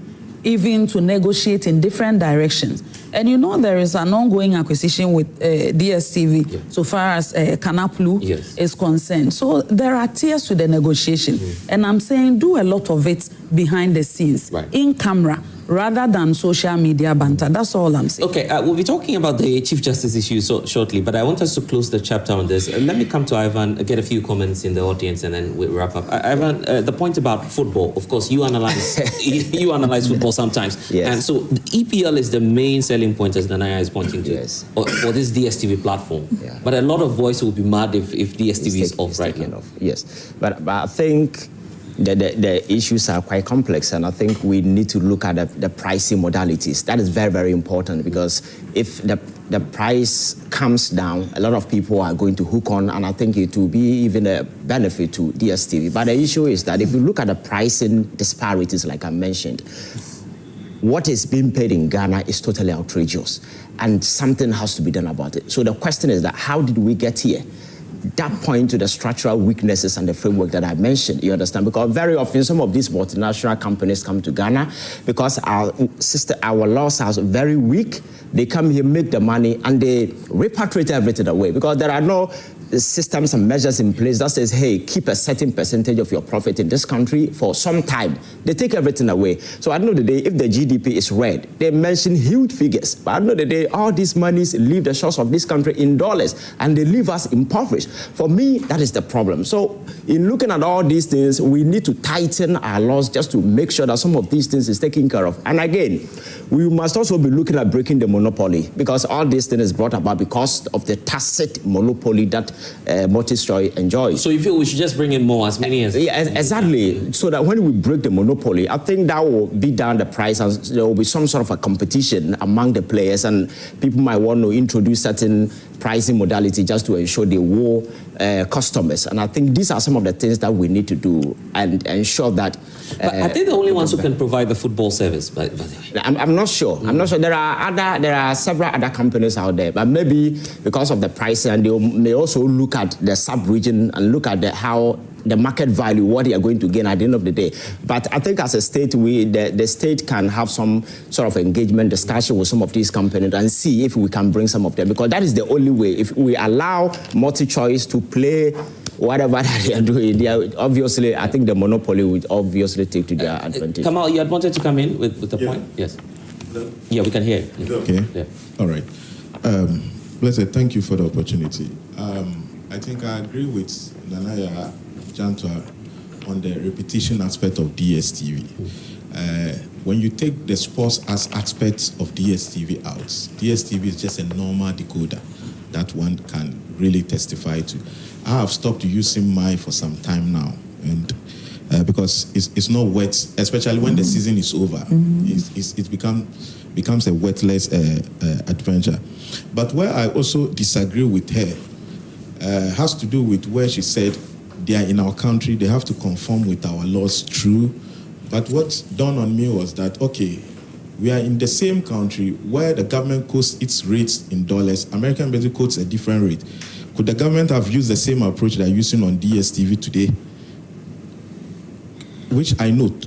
even to negotiate in different directions? And you know there is an ongoing acquisition with DSTV so far as Canaplu is concerned. So there are tiers to the negotiation. And I'm saying do a lot of it behind the scenes, in camera, rather than social media banter. That's all I'm saying. Okay, we'll be talking about the Chief Justice issue shortly, but I want us to close the chapter on this. Let me come to Ivan, get a few comments in the audience, and then we'll wrap up. Ivan, the point about football, of course, you analyze you analyze football sometimes. Yes. And so the EPL is the main selling point, as Nanaya is pointing to, for this DSTV platform. Yeah. But a lot of voice will be mad if DSTV is off right now. Yes, but I think the issues are quite complex, and I think we need to look at the pricing modalities. That is very, very important, because if the price comes down, a lot of people are going to hook on, and I think it will be even a benefit to DSTV. But the issue is that if you look at the pricing disparities, like I mentioned, what is being paid in Ghana is totally outrageous, and something has to be done about it. So the question is that how did we get here? That point to the structural weaknesses and the framework that I mentioned, you understand? Because very often some of these multinational companies come to Ghana because our laws are very weak. They come here, make the money, and they repatriate everything away, because there are no systems and measures in place that says, hey, keep a certain percentage of your profit in this country for some time. They take everything away. So at the end of the day, if the GDP is red, they mention huge figures. But at the end of the day, all these monies leave the shores of this country in dollars, and they leave us impoverished. For me, that is the problem. So in looking at all these things, we need to tighten our laws just to make sure that some of these things is taken care of. And again, we must also be looking at breaking the monopoly, because all these things is brought about because of the tacit monopoly that multi-story enjoys. So you feel we should just bring in more, as many as... Yeah, exactly. So that when we break the monopoly, I think that will be down the price, and there will be some sort of a competition among the players, and people might want to introduce certain pricing modality just to ensure they woo customers. And I think these are some of the things that we need to do and ensure that... But are they the only ones who can provide the football service, by the way? I'm not sure. I'm not sure. There are several other companies out there, but maybe because of the pricing, and they may also look at the sub-region and look at how the market value, what they are going to gain at the end of the day. But I think as a state, the state can have some sort of engagement, discussion with some of these companies and see if we can bring some of them, because that is the only way. If we allow multi-choice to play whatever they are doing, obviously, I think the monopoly would obviously take to their advantage. Kamal, you had wanted to come in with the point? Yes. Hello? Yeah, we can hear you. Okay. Yeah. All right. Blessed, thank you for the opportunity. I think I agree with Nanaya Jantwa on the repetition aspect of DSTV. When you take the sports as aspects of DSTV out, DSTV is just a normal decoder that one can really testify to. I have stopped using mine for some time now, and because it's not wet, especially when the season is over. It becomes a wetness adventure. But where I also disagree with her has to do with where she said they are in our country, they have to conform with our laws, true. But what dawned on me was that, okay, we are in the same country where the government quotes its rates in dollars. American basically quotes a different rate. Could the government have used the same approach they're using on DSTV today? Which I note,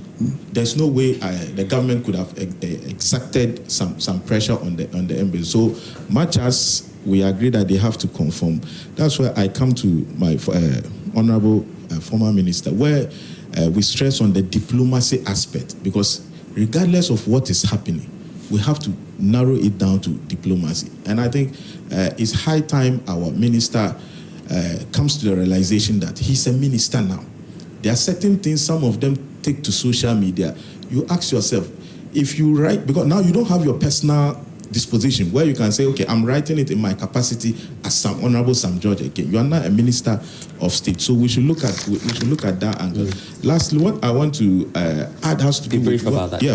there's no way the government could have exacted some pressure on the embassy. So much as we agree that they have to conform, that's where I come to my honorable former minister, where we stress on the diplomacy aspect, because regardless of what is happening, we have to narrow it down to diplomacy. And I think it's high time our minister comes to the realization that he's a minister now. There are certain things, some of them take to social media. You ask yourself, if you write, because now you don't have your personal disposition where you can say, okay, I'm writing it in my capacity as some Honorable Sam George again. You are not a minister of state, so we should look at that angle. Lastly, what I want to add has to do with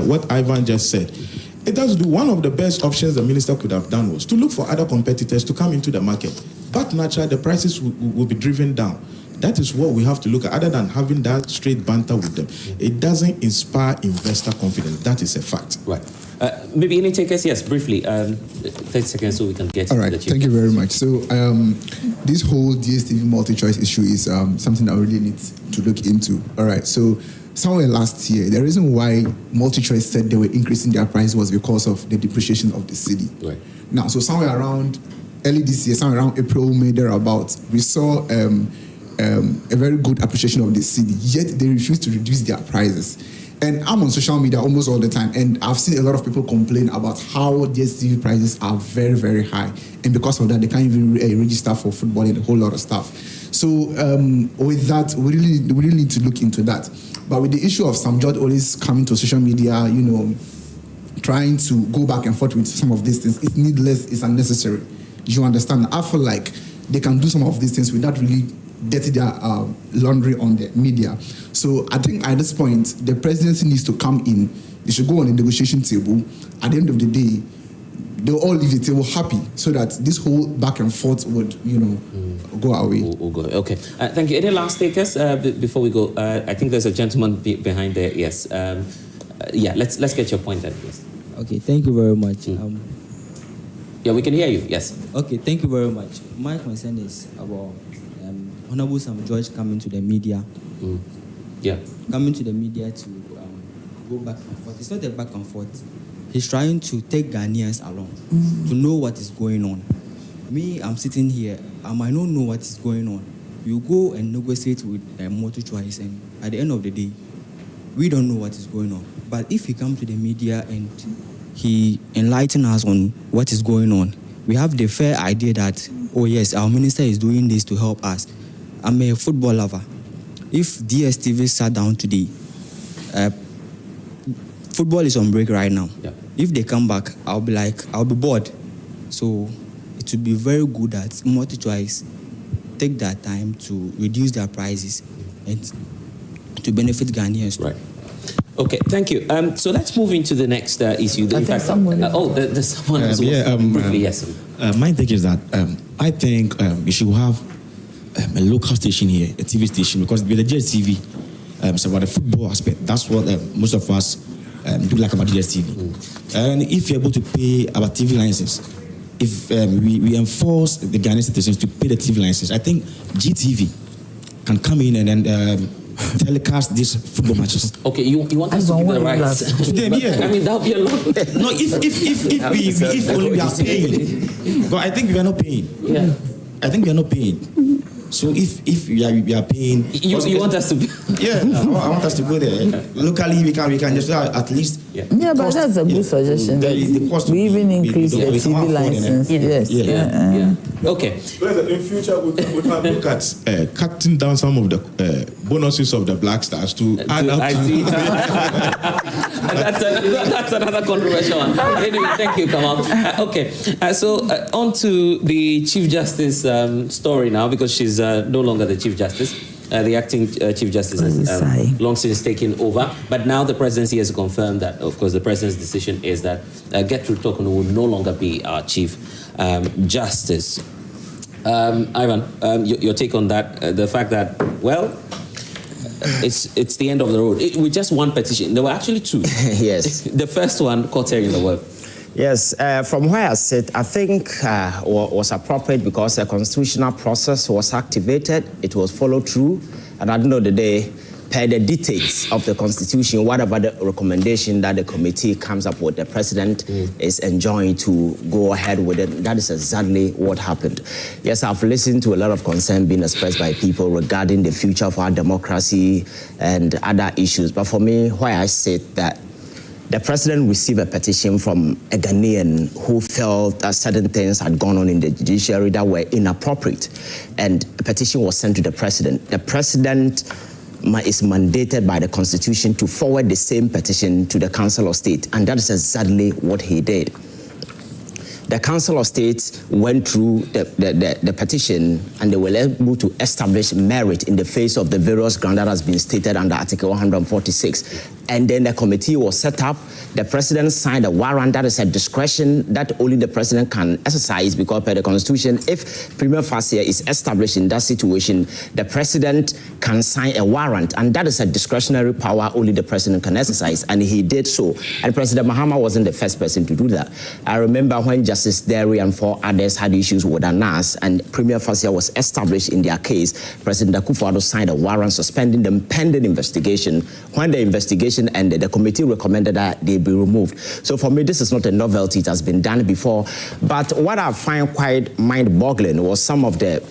what Ivan just said. It does do one of the best options the minister could have done was to look for other competitors to come into the market. But naturally, the prices will be driven down. That is what we have to look at, other than having that straight banter with them. It doesn't inspire investor confidence. That is a fact. Right. Maybe any takers? Yes, briefly. 30 seconds so we can get all right, thank you very much. So this whole DSTV multi-choice issue is something that we really need to look into. All right, so somewhere last year, the reason why multi-choice said they were increasing their price was because of the depreciation of the cedi. Right. Now, so somewhere around early this year, somewhere around April, May, thereabouts, we saw a very good appreciation of the cedi, yet they refused to reduce their prices. And I'm on social media almost all the time, and I've seen a lot of people complain about how DSTV prices are very, very high. And because of that, they can't even register for football and a whole lot of stuff. So with that, we really need to look into that. But with the issue of Sam George always coming to social media, trying to go back and forth with some of these things, it's needless, it's unnecessary. You understand? I feel like they can do some of these things without really dirty their laundry on the media. So I think at this point, the presidency needs to come in. They should go on a negotiation table. At the end of the day, they'll all leave the table happy, so that this whole back and forth would, go away. We'll go. Okay. Thank you. Any last takers before we go? I think there's a gentleman behind there. Yes. Let's get your point then, please. Okay. Thank you very much. Yeah, we can hear you. Yes. Okay. Thank you very much. My concern is about Honorable Sam George coming to the media. Yeah. Coming to the media to go back and forth. It's not a back and forth. He's trying to take Ghanaians along to know what is going on. Me, I'm sitting here. I might not know what is going on. You go and negotiate with multi-choice, and at the end of the day, we don't know what is going on. But if he comes to the media and he enlightens us on what is going on, we have the fair idea that, oh yes, our minister is doing this to help us. I'm a football lover. If DSTV sat down today, football is on break right now. Yeah. If they come back, I'll be bored. So it would be very good that multi-choice take their time to reduce their prices and to benefit Ghanaians. Right. Okay, thank you. So let's move into the next issue. In fact, there's someone else. Yes. My take is that I think we should have a local station here, a TV station, because with the DSTV, it's about the football aspect. That's what most of us do like about DSTV. And if you're able to pay our TV license, if we enforce the Ghanaian citizens to pay the TV license, I think GTV can come in and then telecast these football matches. Okay, you want us to give the rights to them? Yeah. I mean, that would be a lot. No, if only we are paying, but I think we are not paying. Yeah, I think we are not paying. So if we are paying, you want us to be? Yeah, I want us to go there. Locally, we can just at least. Yeah, but that's a good suggestion. The cost we even increase the TV license. Yes. Okay. In future, we can look at cutting down some of the bonuses of the Black Stars to add up. I see. That's another controversial one. Anyway, thank you, Kamal. Okay, so on to the Chief Justice story now, because she's no longer the Chief Justice. The acting Chief Justice has long since taken over. But now the presidency has confirmed that, of course, the president's decision is that Justice Torkornoo will no longer be our Chief Justice. Ivan, your take on that? The fact that, well, it's the end of the road. With just one petition. There were actually two. Yes. The first one caught her in the web. Yes, from where I sit, I think was appropriate because the constitutional process was activated, it was followed through, and at the end of the day, per the dictates of the Constitution, whatever the recommendation that the committee comes up with, the president is enjoined to go ahead with it. That is exactly what happened. Yes, I've listened to a lot of concern being expressed by people regarding the future of our democracy and other issues, but for me, where I sit, that the president received a petition from a Ghanaian who felt that certain things had gone on in the judiciary that were inappropriate, and a petition was sent to the president. The president is mandated by the Constitution to forward the same petition to the Council of State, and that is exactly what he did. The Council of State went through the petition, and they were able to establish merit in the face of the various grounds that has been stated under Article 146. And then the committee was set up. The president signed a warrant. That is a discretion that only the president can exercise, because per the Constitution, if prima facie is established in that situation, the president can sign a warrant, and that is a discretionary power only the president can exercise, and he did so. And President Mahama wasn't the first person to do that. I remember when Justice Derry and 4 others had issues with ANAS, and prima facie was established in their case, President Akufo-Addo signed a warrant suspending them pending investigation. When the investigation ended, the committee recommended that they be removed. So for me, this is not a novelty. It has been done before. But what I find quite mind-boggling was some of the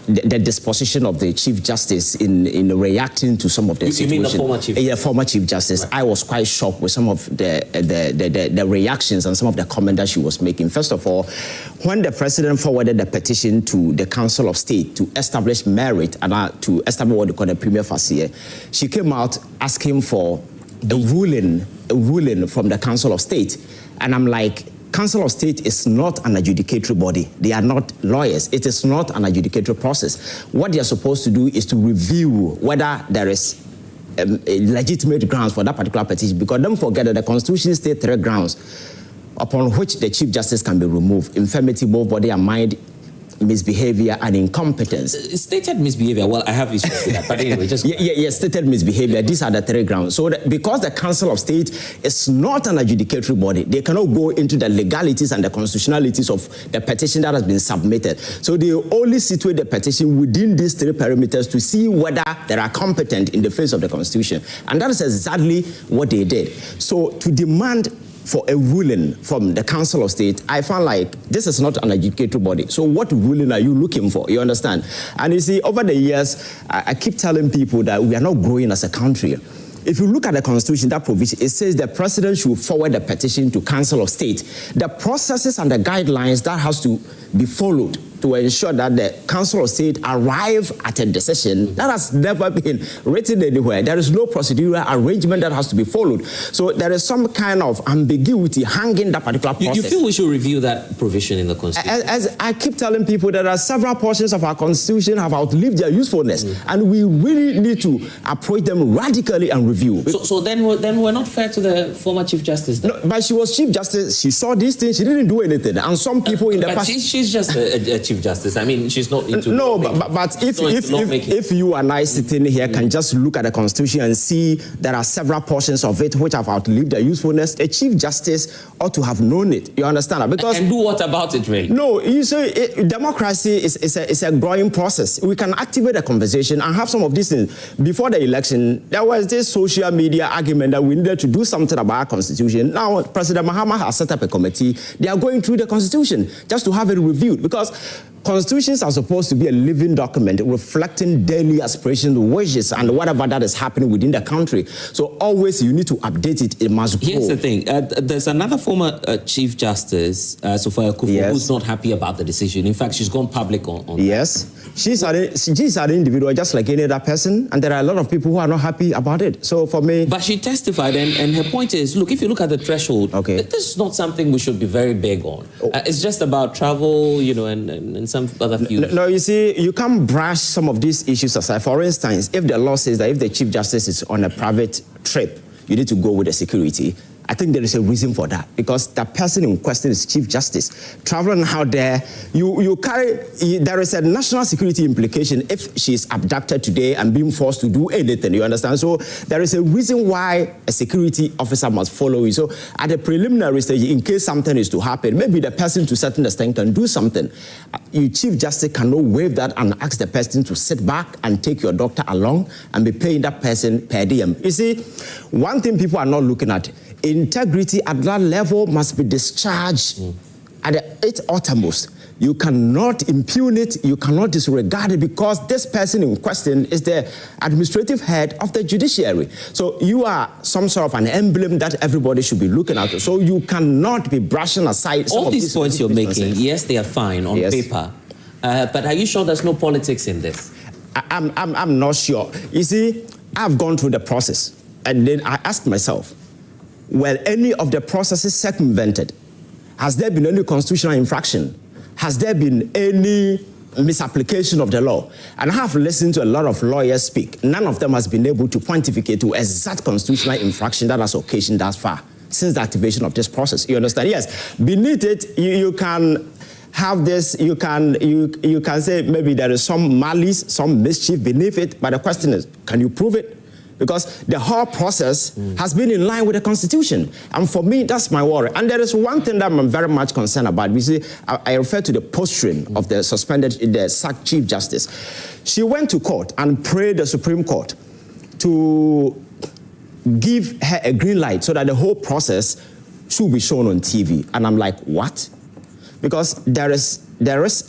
disposition of the Chief Justice in reacting to some of the situations. You mean the former Chief? Yeah, former Chief Justice. Right. I was quite shocked with some of the reactions and some of the comments that she was making. First of all, when the president forwarded the petition to the Council of State to establish merit and to establish what they call a prima facie, she came out asking for a ruling from the Council of State. And I'm like, Council of State is not an adjudicatory body. They are not lawyers. It is not an adjudicatory process. What they are supposed to do is to review whether there is a legitimate grounds for that particular petition, because don't forget that the Constitution states 3 grounds upon which the Chief Justice can be removed: infirmity, both body and mind, misbehavior, and incompetence. Stated misbehavior, well, I have issues with that, but anyway, just... stated misbehavior. These are the 3 grounds. So because the Council of State is not an adjudicatory body, they cannot go into the legalities and the constitutionalities of the petition that has been submitted. So they only situate the petition within these 3 parameters to see whether they are competent in the face of the Constitution. And that is exactly what they did. So to demand for a ruling from the Council of State, I found like this is not an adjudicatory body. So what ruling are you looking for? You understand? And you see, over the years, I keep telling people that we are not growing as a country. If you look at the Constitution, that provision, it says the president should forward the petition to Council of State. The processes and the guidelines that has to be followed to ensure that the Council of State arrive at a decision. That has never been written anywhere. There is no procedural arrangement that has to be followed. So there is some kind of ambiguity hanging that particular process. You feel we should review that provision in the Constitution? As I keep telling people, there are several portions of our Constitution have outlived their usefulness, and we really need to approach them radically and review. So then we're not fair to the former Chief Justice then? No, but she was Chief Justice. She saw these things. She didn't do anything. And some people in the past... She's just a Chief Justice. I mean, she's not into... No, but if you and I sitting here can just look at the Constitution and see there are several portions of it which have outlived their usefulness, a Chief Justice ought to have known it. You understand that? Because and do what about it, really? No, you see, democracy is a growing process. We can activate a conversation and have some of these things. Before the election, there was this social media argument that we needed to do something about our Constitution. Now, President Mahama has set up a committee. They are going through the Constitution just to have it reviewed, because constitutions are supposed to be a living document reflecting daily aspirations, wishes, and whatever that is happening within the country. So always you need to update it. It must grow. Here's the thing. There's another former Chief Justice, Sophia Kufu, who's not happy about the decision. In fact, she's gone public on Yes. She's an individual just like any other person, and there are a lot of people who are not happy about it. So for me... But she testified, and her point is, look, if you look at the threshold, this is not something we should be very big on. It's just about travel, you know, and some other few. No, you see, you can't brush some of these issues aside. For instance, if the law says that if the Chief Justice is on a private trip, you need to go with the security. I think there is a reason for that, because the person in question is Chief Justice. Traveling out there, there is a national security implication if she is abducted today and being forced to do anything, you understand? So there is a reason why a security officer must follow you. So at the preliminary stage, in case something is to happen, maybe the person to a certain extent can do something. You Chief Justice cannot waive that and ask the person to sit back and take your doctor along and be paying that person per diem. You see, one thing people are not looking at, integrity at that level must be discharged at its uttermost. You cannot impugn it, you cannot disregard it, because this person in question is the administrative head of the judiciary. So you are some sort of an emblem that everybody should be looking at. So you cannot be brushing aside some all of these points you're making. Yes, they are fine on paper, but are you sure there's no politics in this? I'm not sure. You see, I've gone through the process, and then I asked myself, were any of the processes circumvented? Has there been any constitutional infraction? Has there been any misapplication of the law? And I have listened to a lot of lawyers speak. None of them has been able to pontificate to exact constitutional infraction that has occasioned thus far since the activation of this process. You understand? Yes. Beneath it, you can have this, you can say maybe there is some malice, some mischief beneath it, but the question is, can you prove it? Because the whole process has been in line with the Constitution. And for me, that's my worry. And there is one thing that I'm very much concerned about. You see, I refer to the posturing of the sacked Chief Justice. She went to court and prayed the Supreme Court to give her a green light so that the whole process should be shown on TV. And I'm like, what? Because there is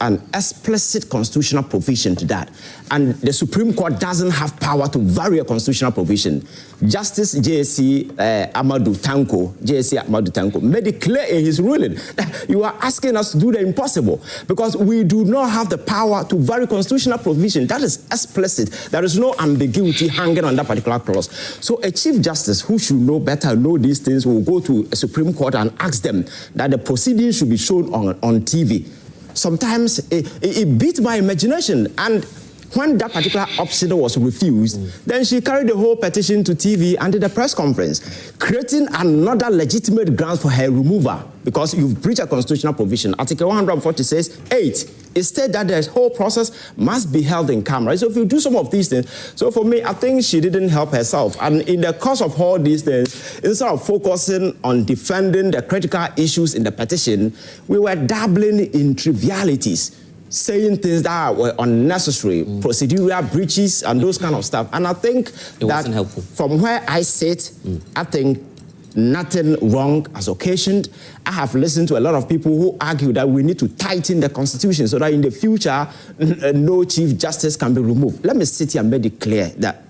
an explicit constitutional provision to that. And the Supreme Court doesn't have power to vary a constitutional provision. Justice JC Amadou Tanko made it clear in his ruling that you are asking us to do the impossible, because we do not have the power to vary constitutional provision. That is explicit. There is no ambiguity hanging on that particular clause. So a Chief Justice who should know better, know these things, will go to a Supreme Court and ask them that the proceedings should be shown on TV. Sometimes it beats my imagination. And when that particular option was refused, then she carried the whole petition to TV and did a press conference, creating another legitimate ground for her removal, because you've breached a constitutional provision. Article 140 says 8. It states that the whole process must be held in camera. So if you do some of these things, so for me, I think she didn't help herself. And in the course of all these things, instead of focusing on defending the critical issues in the petition, we were dabbling in trivialities, saying things that were unnecessary, procedural breaches and those kind of stuff. And I think it wasn't helpful. From where I sit, I think nothing wrong has occasioned. I have listened to a lot of people who argue that we need to tighten the Constitution so that in the future, no Chief Justice can be removed. Let me sit here and make it clear that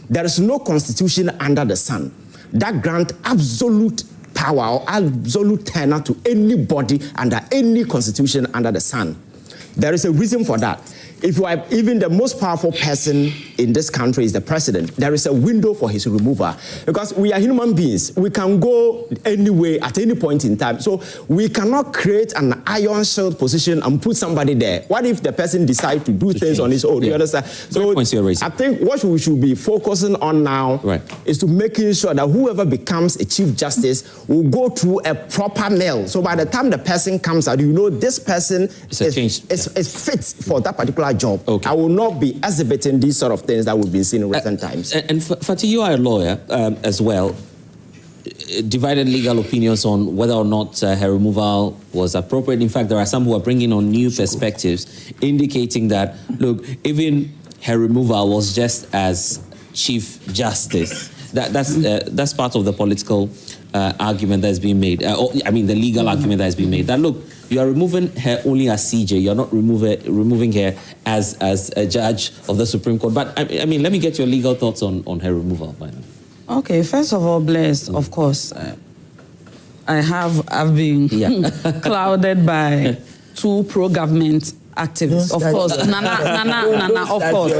there is no Constitution under the sun that grants absolute power or absolute tenure to anybody under any Constitution under the sun. There is a reason for that. If you are even the most powerful person in this country is the president, there is a window for his removal. Because we are human beings. We can go anyway at any point in time. So we cannot create an iron shield position and put somebody there. What if the person decides to do things on his own? You understand? So I think what we should be focusing on now is to making sure that whoever becomes a chief justice will go through a proper nail. So by the time the person comes out, you know this person is fit for that particular job. I will not be exhibiting these sort of things that we've been seeing in recent times. And Fati, you are a lawyer as well. Divided legal opinions on whether or not her removal was appropriate. In fact, there are some who are bringing on new perspectives, indicating that, look, even her removal was just as Chief Justice. That's part of the political argument that's being made. The legal argument that has been made. That, look, you are removing her only as CJ. You're not removing her as a judge of the Supreme Court. But let me get your legal thoughts on her removal. Okay, first of all, Blessed, of course, I've been clouded by two pro-government activists. Of course, Nana, of course.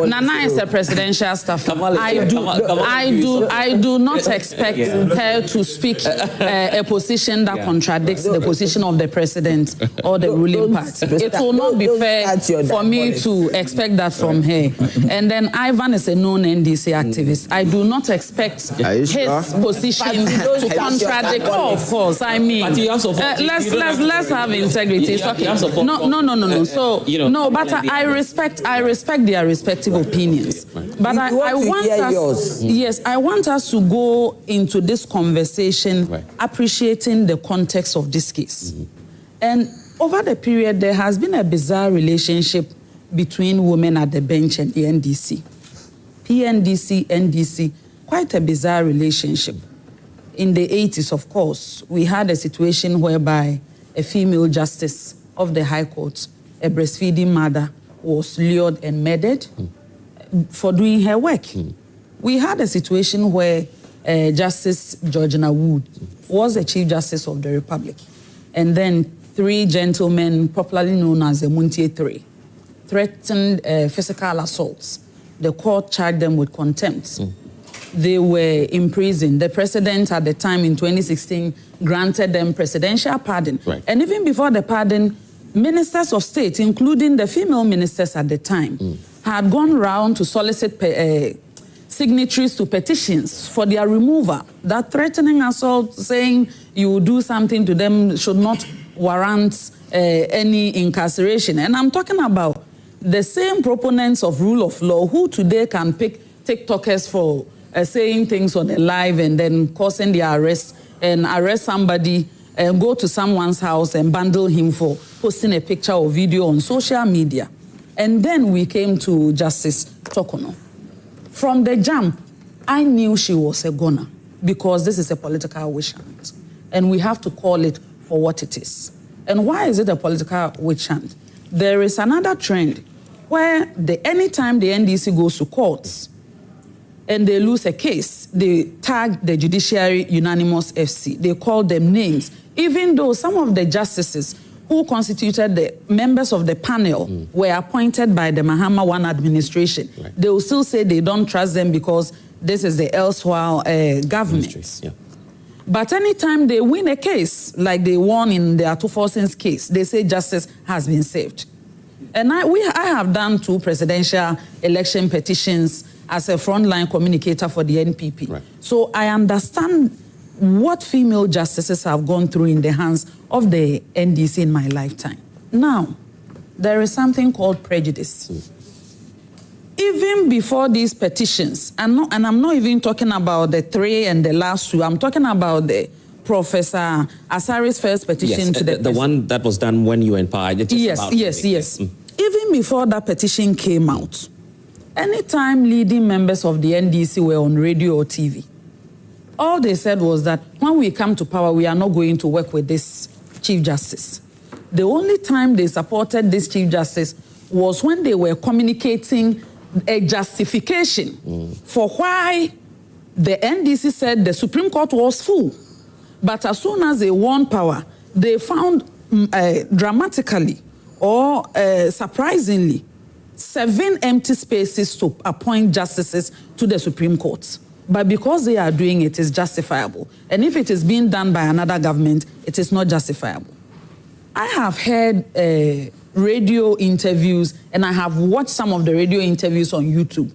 Nana is a presidential staffer. I do not expect her to speak a position that contradicts the position of the president or the ruling party. It will not be fair for me to expect that from her. And then Ivan is a known NDC activist. I do not expect his position to contradict. Oh, of course. I mean, let's have integrity. Okay. No. So no, but I respect their respective opinions. But I want us to go into this conversation appreciating the context of this case. And over the period, there has been a bizarre relationship between women at the bench and the NDC. PNDC, NDC, quite a bizarre relationship. In the 80s, of course, we had a situation whereby a female justice of the High Court, a breastfeeding mother, was lured and murdered for doing her work. We had a situation where Justice Georgina Wood was the Chief Justice of the Republic. And then three gentlemen, popularly known as the Muntie Three, threatened physical assaults. The court charged them with contempt. They were imprisoned. The president at the time in 2016 granted them presidential pardon. And even before the pardon, ministers of state, including the female ministers at the time, had gone round to solicit signatories to petitions for their removal. That threatening assault, saying you will do something to them, should not warrant any incarceration. And I'm talking about the same proponents of rule of law who today can pick TikTokers for saying things on the live and then causing their arrest and arrest somebody and go to someone's house and bundle him for posting a picture or video on social media. And then we came to Justice Torkornoo. From the jump, I knew she was a goner because this is a political witch hunt. And we have to call it for what it is. And why is it a political witch hunt? There is another trend where anytime the NDC goes to courts and they lose a case, they tag the Judiciary Unanimous FC. They call them names. Even though some of the justices who constituted the members of the panel were appointed by the Mahama One administration, they will still say they don't trust them because this is the elsewhere government. But anytime they win a case, like they won in the Atufosin's case, they say justice has been saved. And I have done 2 presidential election petitions as a frontline communicator for the NPP. So I understand what female justices have gone through in the hands of the NDC in my lifetime. Now, there is something called prejudice. Even before these petitions, and I'm not even talking about the 3 and the last 2, I'm talking about the Professor Asari's first petition to the one that was done when you were in power. Yes. Even before that petition came out, anytime leading members of the NDC were on radio or TV, all they said was that when we come to power, we are not going to work with this Chief Justice. The only time they supported this Chief Justice was when they were communicating a justification for why the NDC said the Supreme Court was full. But as soon as they won power, they found dramatically or surprisingly, 7 empty spaces to appoint justices to the Supreme Court. But because they are doing it, it's justifiable. And if it is being done by another government, it is not justifiable. I have heard radio interviews, and I have watched some of the radio interviews on YouTube,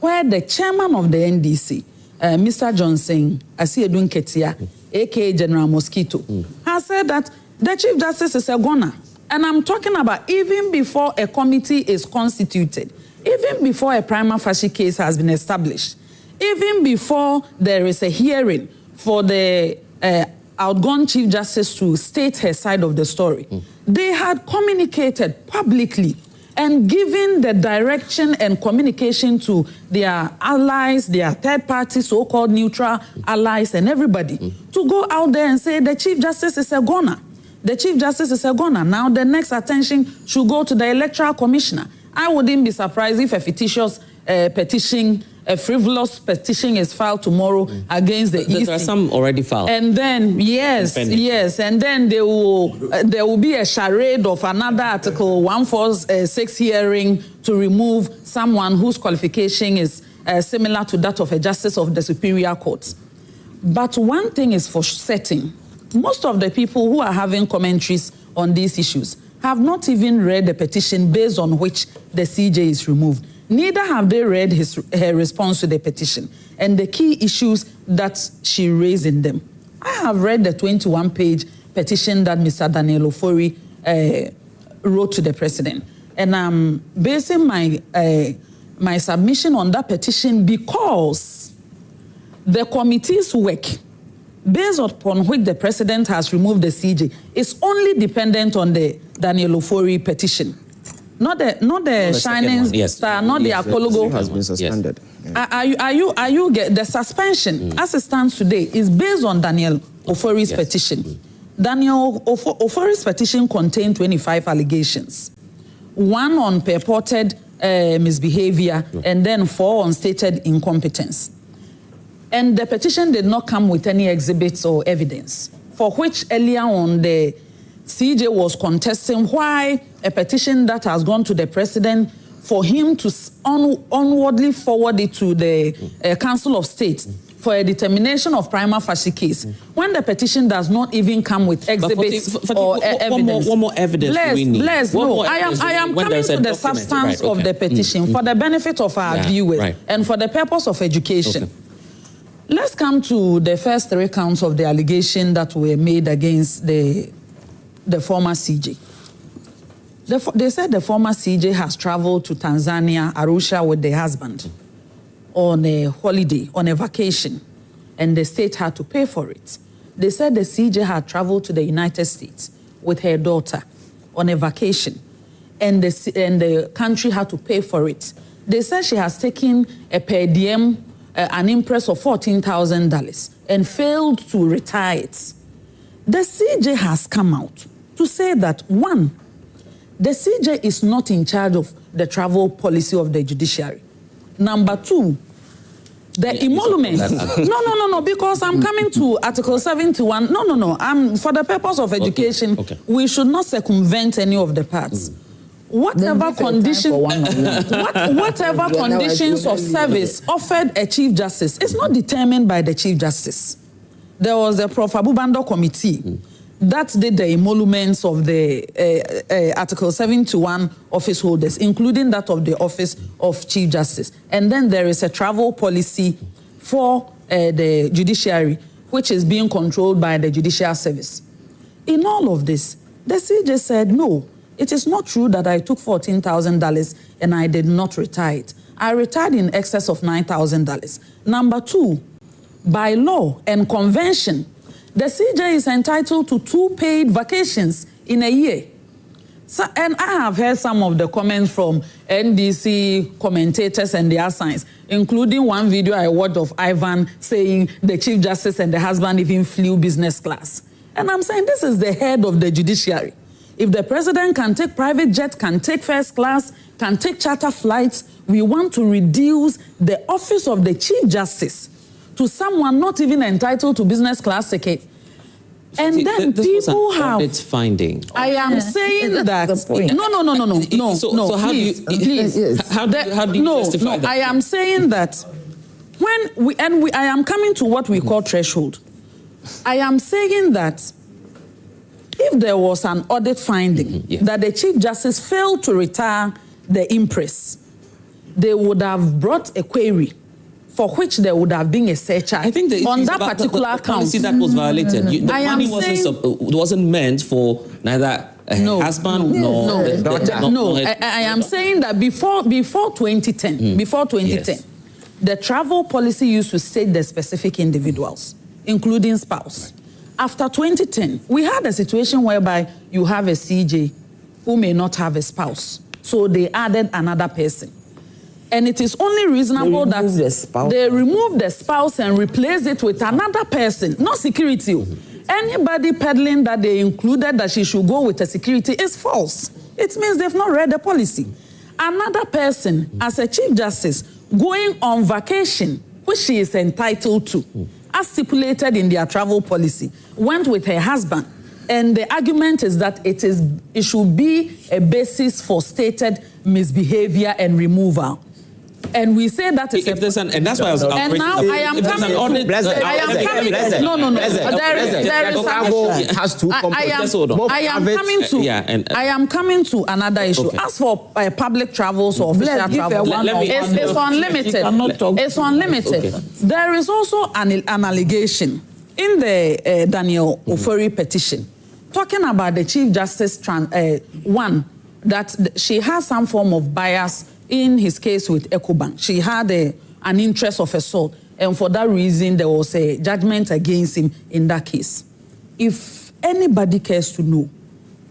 where the chairman of the NDC, Mr. Johnson Asiedun Ketia, aka General Mosquito, has said that the Chief Justice is a goner. And I'm talking about even before a committee is constituted, even before a prima facie case has been established, even before there is a hearing for the outgone Chief Justice to state her side of the story, they had communicated publicly and given the direction and communication to their allies, their third party, so-called neutral allies and everybody to go out there and say the Chief Justice is a goner. The Chief Justice is a goner. Now the next attention should go to the Electoral Commissioner. I wouldn't be surprised if a fictitious petition, a frivolous petition is filed tomorrow against the EC. There are some already filed. And then, yes, and then there will be a charade of another Article 146 hearing to remove someone whose qualification is similar to that of a justice of the Superior Court. But one thing is for certain, most of the people who are having commentaries on these issues have not even read the petition based on which the CJ is removed. Neither have they read her response to the petition and the key issues that she raised in them. I have read the 21-page petition that Mr. Daniel Ofori wrote to the president. And I'm basing my submission on that petition because the committee's work, based upon which the president has removed the CJ, is only dependent on the Daniel Ofori petition. Not the shining star, not the Apologo. Has been suspended. Yes. Are you get the suspension as it stands today is based on Daniel Ofori's petition. Daniel Ofori's petition contained 25 allegations. 1 on purported misbehavior and then 4 on stated incompetence. And the petition did not come with any exhibits or evidence, for which earlier on the CJ was contesting why a petition that has gone to the president for him to onwardly forward it to the Council of State for a determination of prima facie case, when the petition does not even come with exhibits or evidence. One more evidence we need. I am coming to the substance of the petition for the benefit of our viewers and for the purpose of education. Let's come to the first 3 counts of the allegation that were made against the former CJ. They said the former CJ has traveled to Tanzania, Arusha with the husband on a holiday, on a vacation, and the state had to pay for it. They said the CJ had traveled to the United States with her daughter on a vacation, and the country had to pay for it. They said she has taken a per diem, an impress of $14,000 and failed to retire it. The CJ has come out to say that, 1, the CJ is not in charge of the travel policy of the judiciary. Number 2, the emolument. No, because I'm coming to Article 71. No. For the purpose of education, we should not circumvent any of the parts. Whatever conditions of service offered a Chief Justice is not determined by the Chief Justice. There was a Prof. Abubando committee that did the emoluments of the Article 71 office holders, including that of the Office of Chief Justice. And then there is a travel policy for the judiciary, which is being controlled by the Judicial Service. In all of this, the CJ said, no, it is not true that I took $14,000 and I did not retire it. I retired in excess of $9,000. Number 2, by law and convention, the CJ is entitled to 2 paid vacations in a year. So, and I have heard some of the comments from NDC commentators and their signs, including one video I watched of Ivan saying the Chief Justice and the husband even flew business class. And I'm saying this is the head of the judiciary. If the president can take private jet, can take first class, can take charter flights, we want to reduce the office of the Chief Justice to someone not even entitled to business class ticket. And then people have. It's finding. I am saying that. No. So how please, do you? Please. How do you justify that? I am saying that when I am coming to what we call threshold. I am saying that if there was an audit finding that the Chief Justice failed to retire the impress, they would have brought a query for which there would have been a search on that particular count. Policy that was violated. The money wasn't meant for neither husband nor No. I am saying that before 2010, the travel policy used to state the specific individuals, including spouse. After 2010, we had a situation whereby you have a CJ who may not have a spouse. So they added another person. And it is only reasonable that they remove the spouse and replace it with another person, not security. Anybody peddling that they included that she should go with a security is false. It means they've not read the policy. Another person, as a Chief Justice, going on vacation, which she is entitled to, as stipulated in their travel policy, went with her husband. And the argument is that it should be a basis for stated misbehavior and removal. And we say that is and that's why I was. And now I am coming to. I am coming to another issue. As for public travels or official travel, it's unlimited. It's unlimited. There is also an allegation in the Daniel Ofori petition talking about the Chief Justice one that she has some form of bias in his case with EcoBank. She had an interest of assault, and for that reason, there was a judgment against him in that case. If anybody cares to know,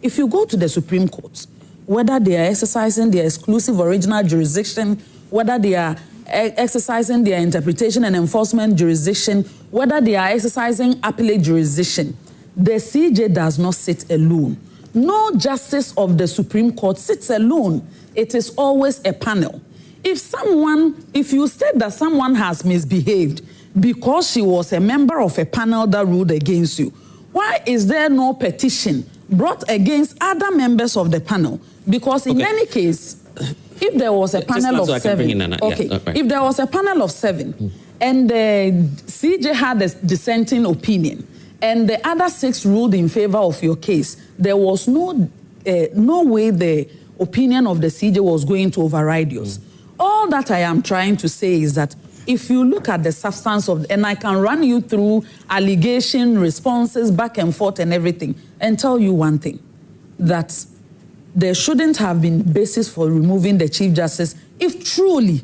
if you go to the Supreme Court, whether they are exercising their exclusive original jurisdiction, whether they are exercising their interpretation and enforcement jurisdiction, whether they are exercising appellate jurisdiction, the CJ does not sit alone. No justice of the Supreme Court sits alone. It is always a panel. If you state that someone has misbehaved because she was a member of a panel that ruled against you, why is there no petition brought against other members of the panel? Because in any case, if there was a panel of seven, if there was a panel of seven, and the CJ had a dissenting opinion, and the other 6 ruled in favor of your case, there was no way the opinion of the CJ was going to override yours. All that I am trying to say is that if you look at the substance of, and I can run you through allegation, responses, back and forth and everything, and tell you one thing, that there shouldn't have been basis for removing the Chief Justice if truly,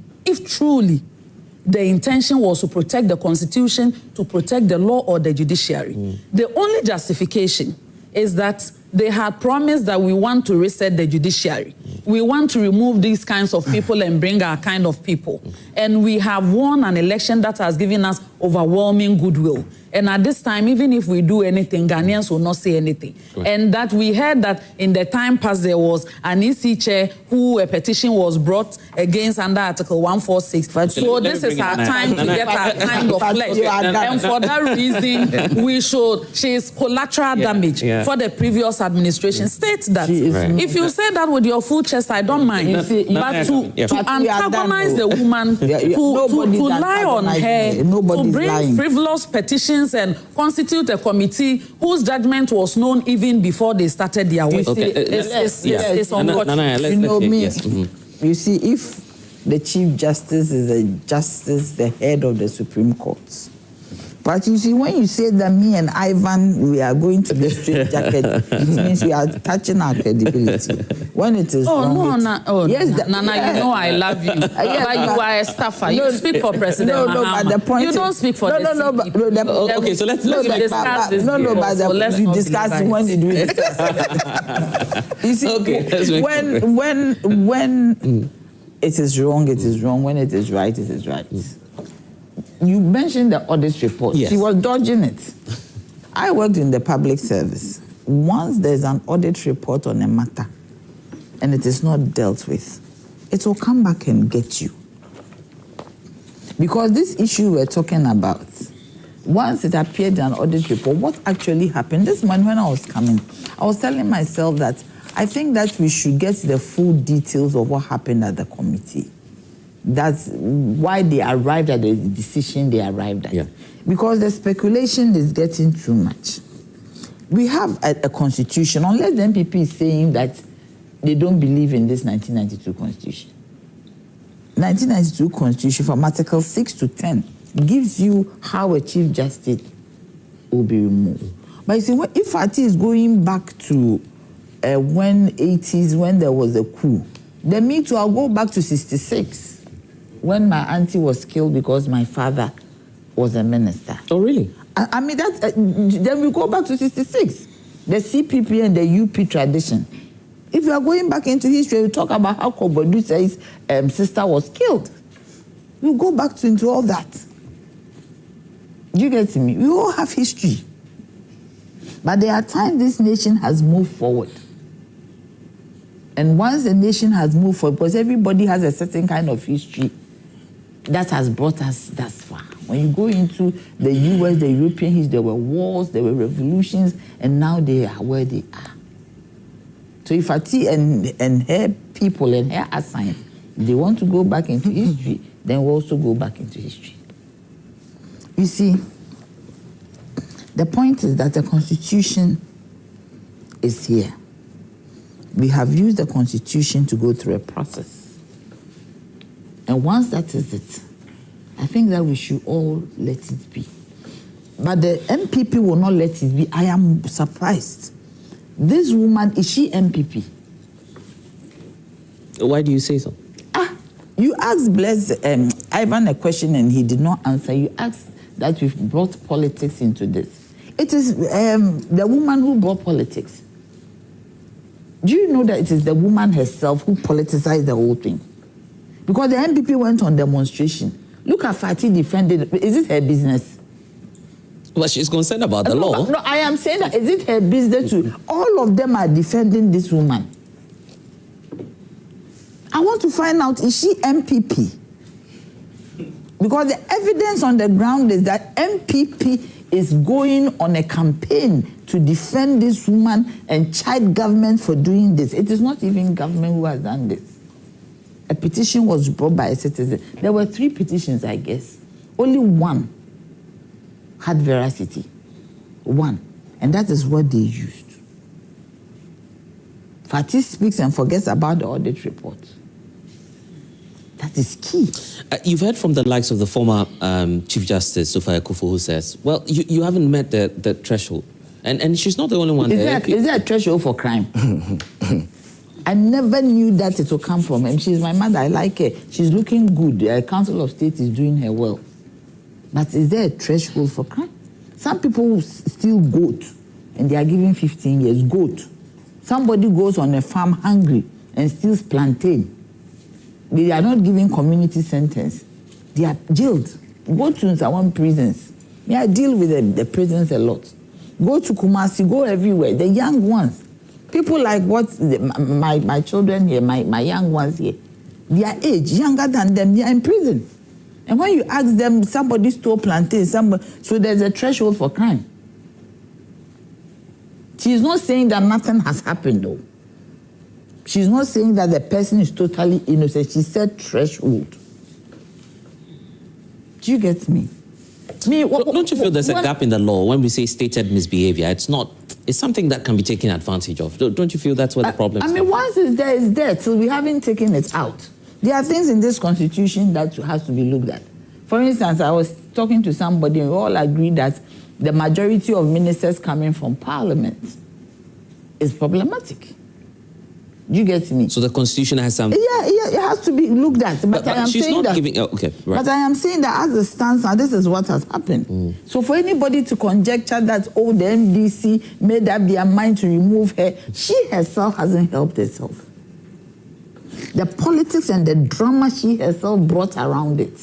the intention was to protect the Constitution, to protect the law or the judiciary. The only justification is that they had promised that we want to reset the judiciary. We want to remove these kinds of people and bring our kind of people. And we have won an election that has given us overwhelming goodwill. And at this time, even if we do anything, Ghanaians will not say anything. Right. And that we heard that in the time past there was an EC chair who a petition was brought against under Article 146. So this is our time to get our kind of flesh. And for that reason, we should, she is collateral damage for the previous administration. State that. If you say that with your full chest, I don't mind. But to antagonize the woman, to lie on her, to bring frivolous petitions and constitute a committee whose judgment was known even before they started their work. It's unfortunate. You see, if the Chief Justice is the head of the Supreme Court, but you see, when you say that me and Ivan, we are going to be straight jacket, it means we are touching our credibility. When it is wrong, Nana, you know I love you. But you are a staffer. You speak for President Mahama. But the point you don't speak for the okay, so let's discuss this. But you discuss when you do it. You see, when it is wrong, it is wrong. When it is right, it is right. You mentioned the audit report. Yes. She was dodging it. I worked in the public service. Once there's an audit report on a matter and it is not dealt with, it will come back and get you. Because this issue we're talking about, once it appeared in an audit report, what actually happened? This morning when I was coming, I was telling myself that I think that we should get the full details of what happened at the committee. That's why they arrived at the decision they arrived at. Yeah. Because the speculation is getting too much. We have a constitution, unless the MPP is saying that they don't believe in this 1992 constitution. 1992 constitution from Article 6 to 10 gives you how a chief justice will be removed. But you see, if Fati is going back to when 80s, when there was a coup, then me too, I'll go back to 66, when my auntie was killed because my father was a minister. Oh, really? I mean, that, then we go back to 66, the CPP and the UP tradition. If you are going back into history, you talk about how Kobodu says sister was killed. You go back into all that. You get me? We all have history. But there are times this nation has moved forward. And once the nation has moved forward, because everybody has a certain kind of history that has brought us thus far. When you go into the US, the European history, there were wars, there were revolutions, and now they are where they are. So if Ati and her people and her assigned, they want to go back into history, then we'll also go back into history. You see, the point is that the Constitution is here. We have used the Constitution to go through a process. And once that is it, I think that we should all let it be. But the MPP will not let it be. I am surprised. This woman, is she MPP? Why do you say so? You asked Blessed Ivan a question and he did not answer. You asked that we've brought politics into this. It is the woman who brought politics. Do you know that it is the woman herself who politicized the whole thing? Because the MPP went on demonstration. Look at Fati defending. Is it her business? But she's concerned about the law. No, I am saying that, is it her business to? All of them are defending this woman. I want to find out, is she MPP? Because the evidence on the ground is that MPP is going on a campaign to defend this woman and chide government for doing this. It is not even government who has done this. A petition was brought by a citizen. There were 3 petitions, I guess. Only one had veracity. One. And that is what they used. Fati speaks and forgets about the audit report. That is key. You've heard from the likes of the former Chief Justice, Sophia Kufu, who says, well, you haven't met the threshold. And she's not the only one. Is there a threshold for crime? I never knew that it would come from him. She's my mother. I like her. She's looking good. The Council of State is doing her well. But is there a threshold for crime? Some people steal goat and they are given 15 years. Goat. Somebody goes on a farm hungry and steals plantain. They are not giving community sentence. They are jailed. Go to Nsawam prisons. I deal with the prisons a lot. Go to Kumasi, go everywhere. The young ones. People like my children here, my young ones here, their age, younger than them, they are in prison. And when you ask them, somebody stole plantain, so there's a threshold for crime. She's not saying that nothing has happened, though. She's not saying that the person is totally innocent. She said threshold. Do you get me? Don't you feel there's a gap in the law when we say stated misbehavior? It's something that can be taken advantage of. Don't you feel that's what the problem is? I mean, once it's there, till we haven't taken it out. There are things in this constitution that has to be looked at. For instance, I was talking to somebody and we all agreed that the majority of ministers coming from parliament is problematic. Do you get me? So the constitution has some... Yeah, it has to be looked at. But I am she's saying not that, giving... Oh, okay, right. But I am saying that as it stands now, this is what has happened. So for anybody to conjecture that, oh, the MDC made up their mind to remove her, she herself hasn't helped herself. The politics and the drama she herself brought around it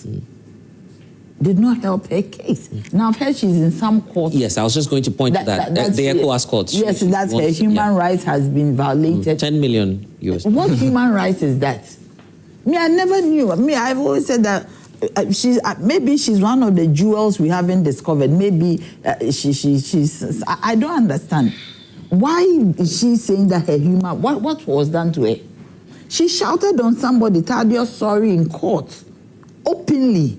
did not help her case. Now I've heard she's in some court. Yes, I was just going to point to that. The ECOWAS court. Yes, that's her human rights has been violated. 10 million US. What human rights is that? Me, I never knew. Me, I've always said that maybe she's one of the jewels we haven't discovered. Maybe she's. I don't understand. Why is she saying that her humor? What was done to her? She shouted on somebody, Tadio sorry in court, openly.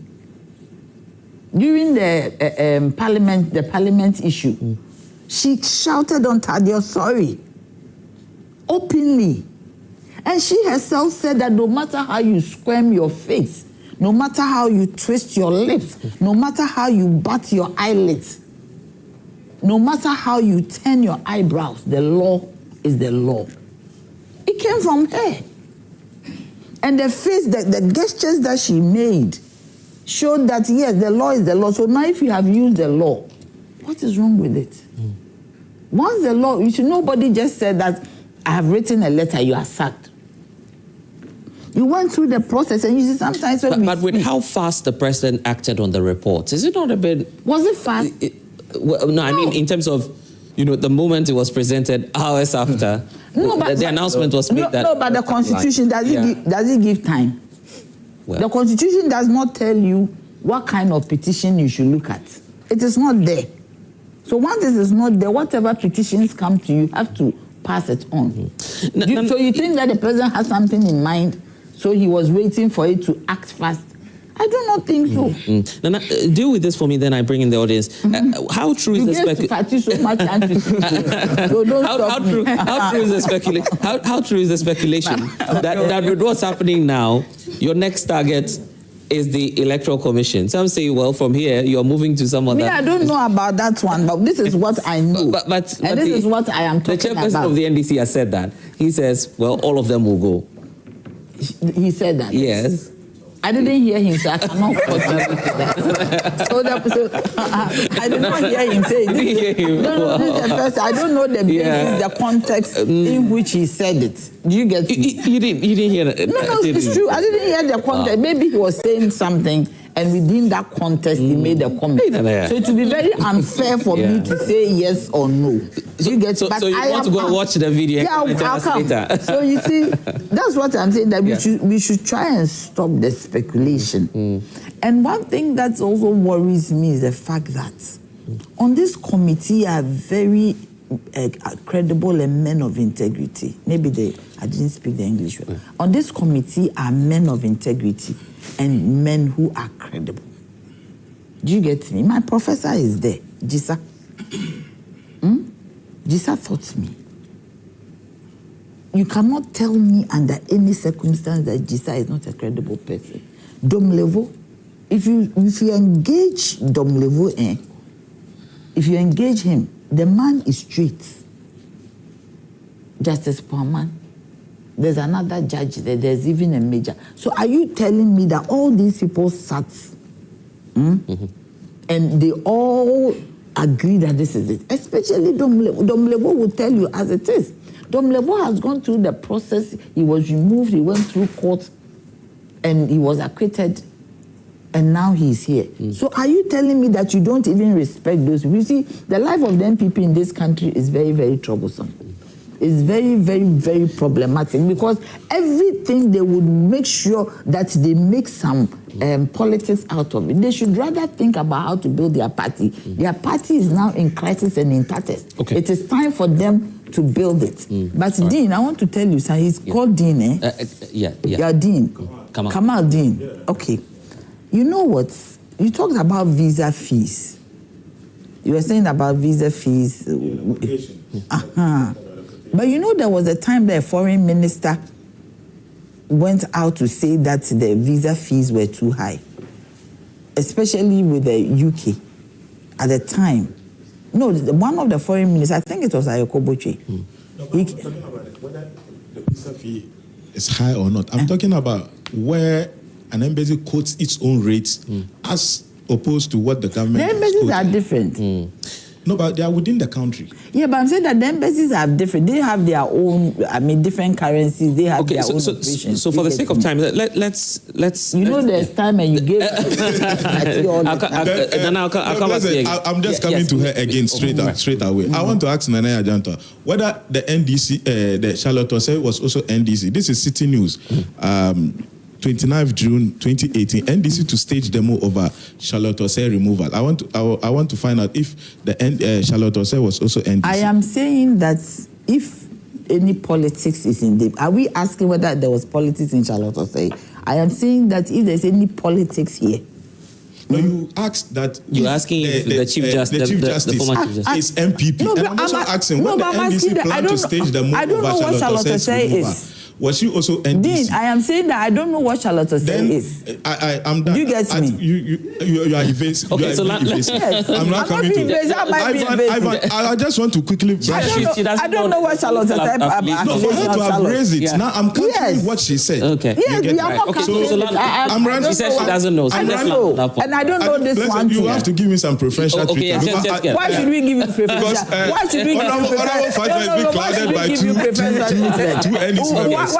During the parliament issue, she shouted on Tadio sorry, openly. And she herself said that no matter how you squirm your face, no matter how you twist your lips, no matter how you bat your eyelids, no matter how you turn your eyebrows, the law is the law. It came from her. And the face, the gestures that she made showed that, yes, the law is the law. So now if you have used the law, what is wrong with it? Once the law, nobody just said that, I have written a letter, you are sacked. You went through the process, and you see sometimes... But with how fast the president acted on the reports, is it not a bit... Was it fast? No, I mean, in terms of, the moment it was presented, hours after, the announcement was made that... No, but the Constitution, does it give time? Well, the Constitution does not tell you what kind of petition you should look at. It is not there. So once it is not there, whatever petitions come to you, you have to pass it on. So you think that the president has something in mind, so he was waiting for it to act fast? I do not think so. Now, deal with this for me, then I bring in the audience. How true is the speculation? How true is the speculation that with what's happening now, your next target is the Electoral Commission? Some say, well, from here, you're moving to some other... I don't know about that one, but this is what I know. But this is what I am talking about. The chairperson of the NDC has said that. He says, well, all of them will go. He said that? Yes. I didn't hear him, so I cannot contribute to that. I did not hear him say it. No, this is the first. I don't know the basis, the context in which he said it. Do you get me? You didn't hear it? No, it's true. I didn't hear the context. Maybe he was saying something, and within that context, he made a comment. So it would be very unfair for me to say yes or no. Do you get so you want to go and watch the video and tell us later? So you see, that's what I'm saying, that we should try and stop the speculation. And one thing that also worries me is the fact that on this committee are very credible and men of integrity. Maybe I didn't speak the English well. On this committee are men of integrity and men who are credible. Do you get me? My professor is there, Jisa. Jisa taught me. You cannot tell me under any circumstance that Jisa is not a credible person. Domlevo, if you engage Domlevo, if you engage him, the man is straight. Justice Torkornoo. There's another judge there. There's even a major. So are you telling me that all these people sat and they all agree that this is it? Especially Domlevo will tell you as it is. Domlevo has gone through the process. He was removed. He went through court and he was acquitted. And now he's here. So are you telling me that you don't even respect those people? You see, the life of the MPP in this country is very, very troublesome. It's very, very, very problematic because everything they would make sure that they make some politics out of it. They should rather think about how to build their party. Their party is now in crisis and in tatters. It is time for them to build it. But Dean, I want to tell you, sir, he's called Dean, eh? You're Dean. Kamal Dean. Yeah. Okay. You know what? You talked about visa fees. You were saying about visa fees. But you know there was a time that a foreign minister went out to say that the visa fees were too high, especially with the UK at the time. No, one of the foreign ministers, I think it was Ayoko Boche. No, I'm talking about whether the visa fee is high or not. I'm talking about where an embassy quotes its own rates as opposed to what the government... The embassies are different. No, but they are within the country. Yeah, but I'm saying that the embassies are different. They have their own, different currencies. They have their own operations. So for the sake of time, let's... there's time and you give... I'm just coming to her again straight away. I want to ask Nana Ajanta whether the NDC, the Charlotte Osei was also NDC. This is City News. 29th June 2018, NDC to stage demo over Charlotte Osei removal. I want to find out if the Charlotte Osei was also NDC. I am saying that if any politics is in the... Are we asking whether there was politics in Charlotte Osei? I am saying that if there's any politics here... No, you asked that... You're asking if the Chief Justice, the former Chief Justice... is MPP. No, and I'm also asking, when the NDC plan to stage the move over Charlotte Osei's removal, was she also NDC? Dean, I am saying that I don't know what Charlotte Osei is. I'm done. You get me? You are evasive. Okay, so yes. I'm not coming to... Ivan, I just want to quickly... I don't know what Charlotte Osei is. No, for her to have raised it, now I'm countering what she said. Okay. Yes, we are not countering. She said she doesn't know. I don't know. And I don't know this one. You have to give me some preferential treatment. Why should we give you preferential? Why should we give you preferential treatment? Why should we give you preferential treatment? I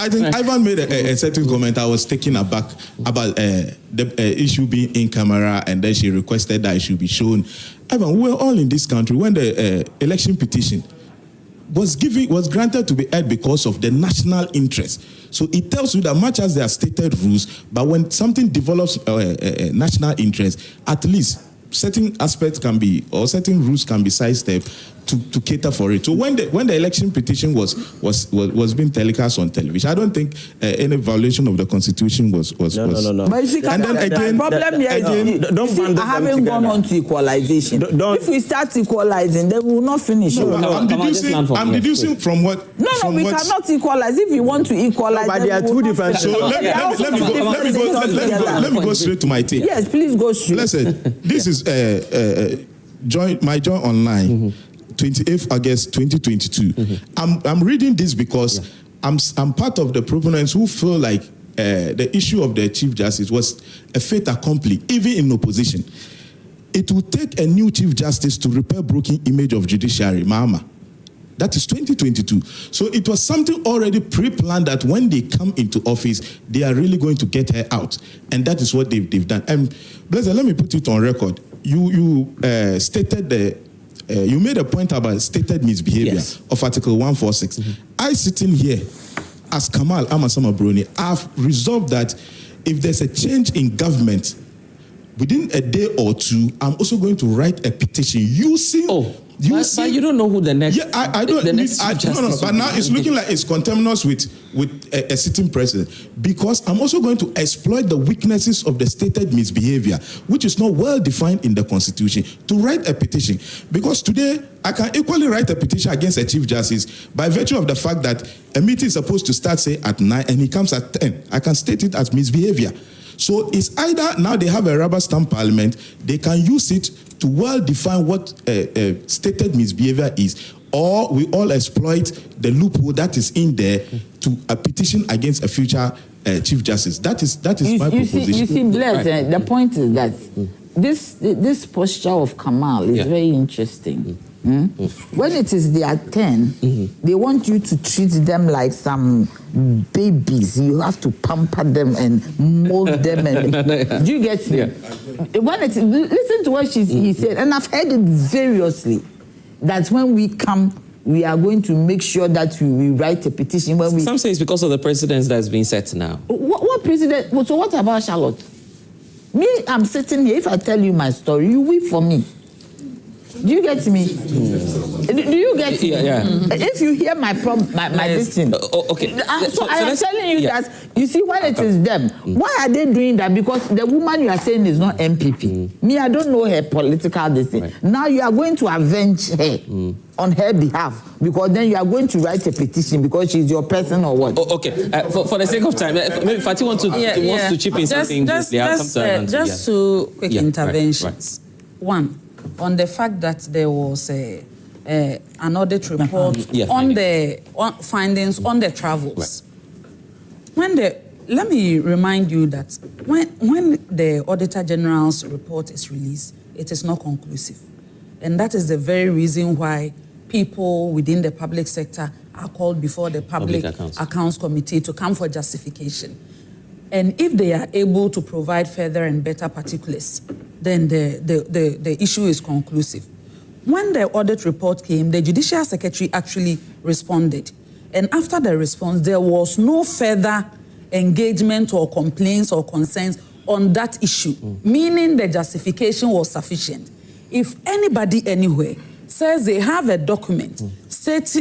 think Ivan made a certain comment. I was taken aback about the issue being in camera, and then she requested that it should be shown. Ivan, we were all in this country when the election petition was granted to be heard because of the national interest. So it tells you that much as there are stated rules, but when something develops national interest, at least certain aspects can be, or certain rules can be sidestepped to cater for it. So when the election petition was being telecast on television, I don't think any violation of the Constitution was. No. But you see, and then again, the problem here is I haven't gone on to equalization. If we start equalizing, then we will not finish. I'm deducing from what. No, we cannot equalize. If you want to equalize, but there are two different. So let me go straight to my take. Yes, please go straight. Blessed, this is my join online. 28th August 2022. I'm reading this because I'm part of the proponents who feel like the issue of the Chief Justice was a fait accompli, even in opposition. It will take a new Chief Justice to repair broken image of judiciary, Mahama. That is 2022. So it was something already pre-planned that when they come into office, they are really going to get her out. And that is what they've done. And Blessed, let me put it on record. You stated you made a point about stated misbehavior of Article 146. I sitting here as Kamal Amasama Bruni, I've resolved that if there's a change in government within a day or two, I'm also going to write a petition using. But you don't know who the next. Yeah, I don't. No. But now it's looking like it's conterminous with a sitting president, because I'm also going to exploit the weaknesses of the stated misbehavior, which is not well defined in the Constitution, to write a petition. Because today I can equally write a petition against a Chief Justice by virtue of the fact that a meeting is supposed to start, say, at 9 and he comes at 10. I can state it as misbehavior. So it's either now they have a rubber stamp parliament, they can use it to well define what stated misbehavior is, or we all exploit the loophole that is in there to a petition against a future Chief Justice. That is my proposition. You see, Bless, the point is that this posture of Kamal is very interesting. When it is their turn, they want you to treat them like some babies. You have to pamper them and mold them. And do you get me? When listen to what he said, and I've heard it variously, that when we come, we are going to make sure that we write a petition. Some say it's because of the precedents that's being set now. What precedent? So what about Charlotte? Me, I'm sitting here. If I tell you my story, you weep for me. Do you get me? Do you get me? Yeah. If you hear my this thing. Okay. So I am telling you that, you see, when it is them, why are they doing that? Because the woman you are saying is not MPP. Me, I don't know her political this thing. Right. Now you are going to avenge her on her behalf, because then you are going to write a petition because she's your person or what? Okay. For the sake of time, maybe Fatih wants to chip in something. Just two quick interventions. Right. One, on the fact that there was an audit report on the findings on the travels. Right. Let me remind you that when the Auditor General's report is released, it is not conclusive. And that is the very reason why people within the public sector are called before the Public Accounts Committee to come for justification. And if they are able to provide further and better particulars, then the issue is conclusive. When the audit report came, the Judicial Secretary actually responded. And after the response, there was no further engagement or complaints or concerns on that issue, meaning the justification was sufficient. If anybody anywhere says they have a document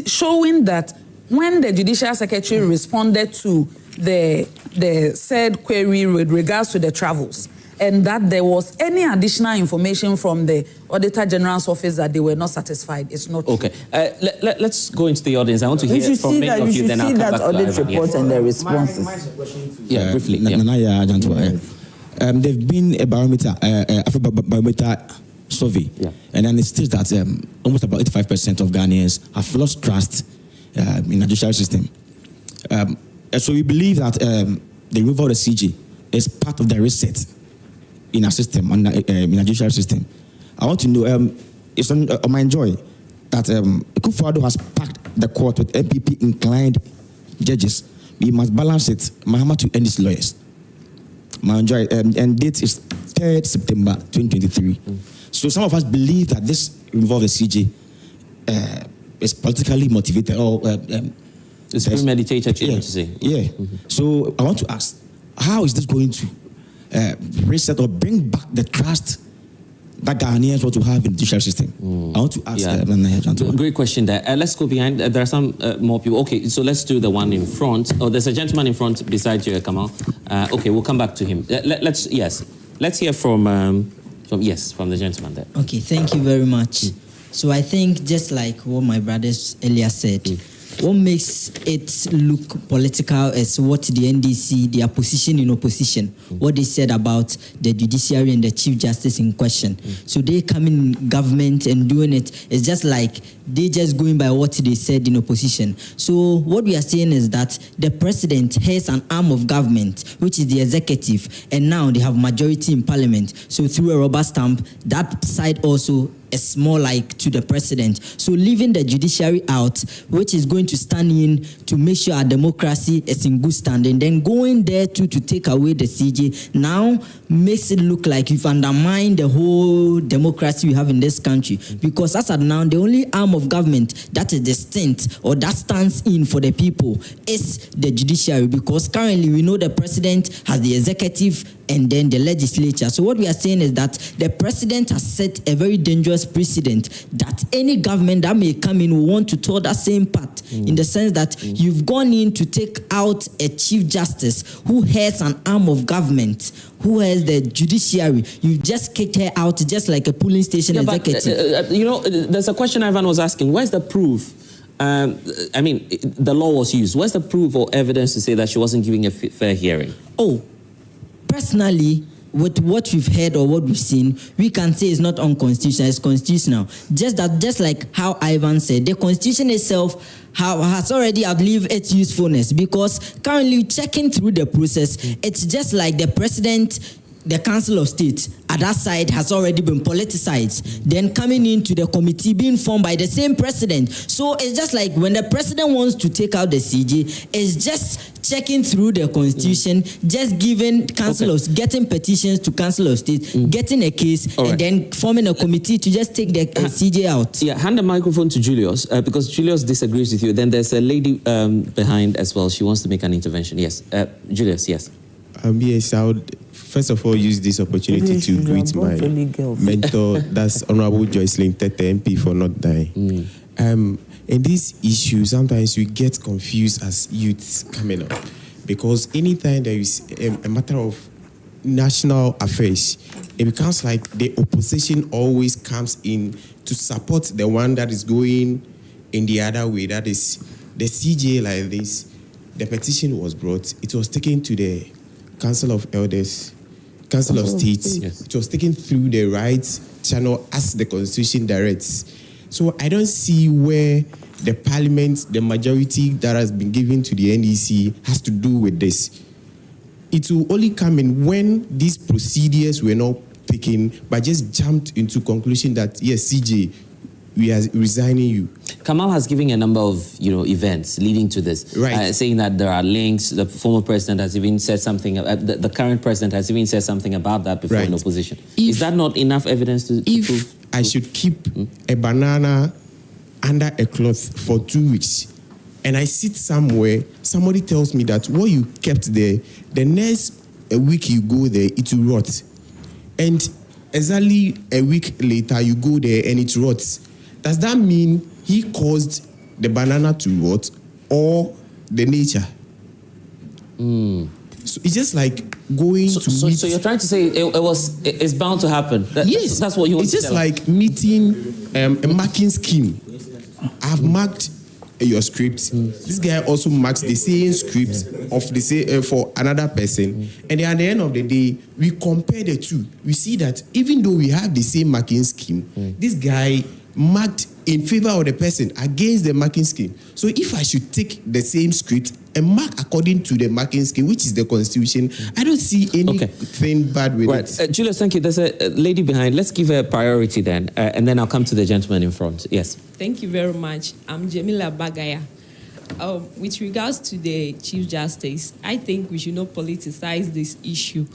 showing that when the Judicial Secretary responded to the said query with regards to the travels, and that there was any additional information from the Auditor General's office that they were not satisfied, it's not okay. Let's go into the audience. I want to You hear should from see many that. of You you. should Then I'll see come that back to audit Ivan. report and the responses. Yeah, briefly. There've been a barometer, barometer survey, and then it states that almost about 85% of Ghanaians have lost trust in the judicial system. So we believe that the removal of the CJ is part of the reset in our system, in the judicial system. I want to know, it's on my joy that Akufo-Addo has packed the court with MPP-inclined judges. We must balance it. Mahama to end his lawyers. My joy, and date is 3rd September 2023. So some of us believe that this removal of the CJ is politically motivated or it's premeditated, you want to say. Yeah. So I want to ask, how is this going to reset or bring back the trust that Ghanaians want to have in the judicial system? I want to ask. Great question there. Let's go behind. There are some more people. Okay, so let's do the one in front. Oh, there's a gentleman in front beside you, Kamal. Okay, we'll come back to him. Let's hear from the gentleman there. Okay, thank you very much. So I think just like what my brothers earlier said, what makes it look political is what the NDC, their position in opposition, what they said about the judiciary and the Chief Justice in question. So they come in government and doing it. It's just like they just going by what they said in opposition. So what we are saying is that the president has an arm of government, which is the executive, and now they have majority in parliament. So through a rubber stamp, that side also is more like to the president. So leaving the judiciary out, which is going to stand in to make sure our democracy is in good standing, then going there to take away the CJ now makes it look like you've undermined the whole democracy we have in this country. Because as of now, the only arm of government that is distinct or that stands in for the people is the judiciary. Because currently we know the president has the executive and then the legislature. So what we are saying is that the president has set a very dangerous precedent that any government that may come in will want to toe that same path, in the sense that you've gone in to take out a chief justice who has an arm of government, who has the judiciary. You've just kicked her out just like a polling station executive. There's a question Ivan was asking. Where's the proof? The law was used. Where's the proof or evidence to say that she wasn't giving a fair hearing? Personally, with what we've heard or what we've seen, we can say it's not unconstitutional, it's constitutional. Just like how Ivan said, the constitution itself has already outlived its usefulness, because currently checking through the process, it's just like the president, the Council of State at that side has already been politicized, then coming into the committee being formed by the same president. So it's just like when the president wants to take out the CJ, it's just checking through the constitution, just giving Council of, getting petitions to Council of State, getting a case, and then forming a committee to just take the CJ out. Yeah, hand the microphone to Julius, because Julius disagrees with you. Then there's a lady behind as well. She wants to make an intervention. Yes, Julius, yes. Yes, I would first of all use this opportunity to greet my mentor, that's Honorable Joycelyn Tete, MP for Not Dying. In this issue, sometimes we get confused as youths coming up, because anytime there is a matter of national affairs, it becomes like the opposition always comes in to support the one that is going in the other way. That is the CJ like this. The petition was brought. It was taken to the Council of Elders, Council of States. Yes. It was taken through the right channel as the Constitution directs. So I don't see where the Parliament, the majority that has been given to the NDC has to do with this. It will only come in when these procedures were not taken, but just jumped into conclusion that, yes, CJ, we are resigning you. Kamal has given a number of events leading to this, right? Saying that there are links. The former president has even said something. The current president has even said something about that before in opposition. Is that not enough evidence to prove? I should keep a banana under a cloth for 2 weeks, and I sit somewhere, somebody tells me that what you kept there, the next week you go there, it will rot. And exactly a week later, you go there and it rots. Does that mean he caused the banana to rot or the nature? So it's just like going to meet. So you're trying to say it's bound to happen? Yes. That's what you want it's to just tell like meeting a marking scheme. I've marked your script. This guy also marks the same script of the same for another person. And then at the end of the day, we compare the two. We see that even though we have the same marking scheme, this guy marked in favor of the person against the marking scheme. So if I should take the same script and mark according to the marking scheme, which is the constitution, I don't see anything bad with it. Julius, thank you. There's a lady behind. Let's give her a priority then, and then I'll come to the gentleman in front. Yes. Thank you very much. I'm Jamila Bagaya. With regards to the Chief Justice, I think we should not politicize this issue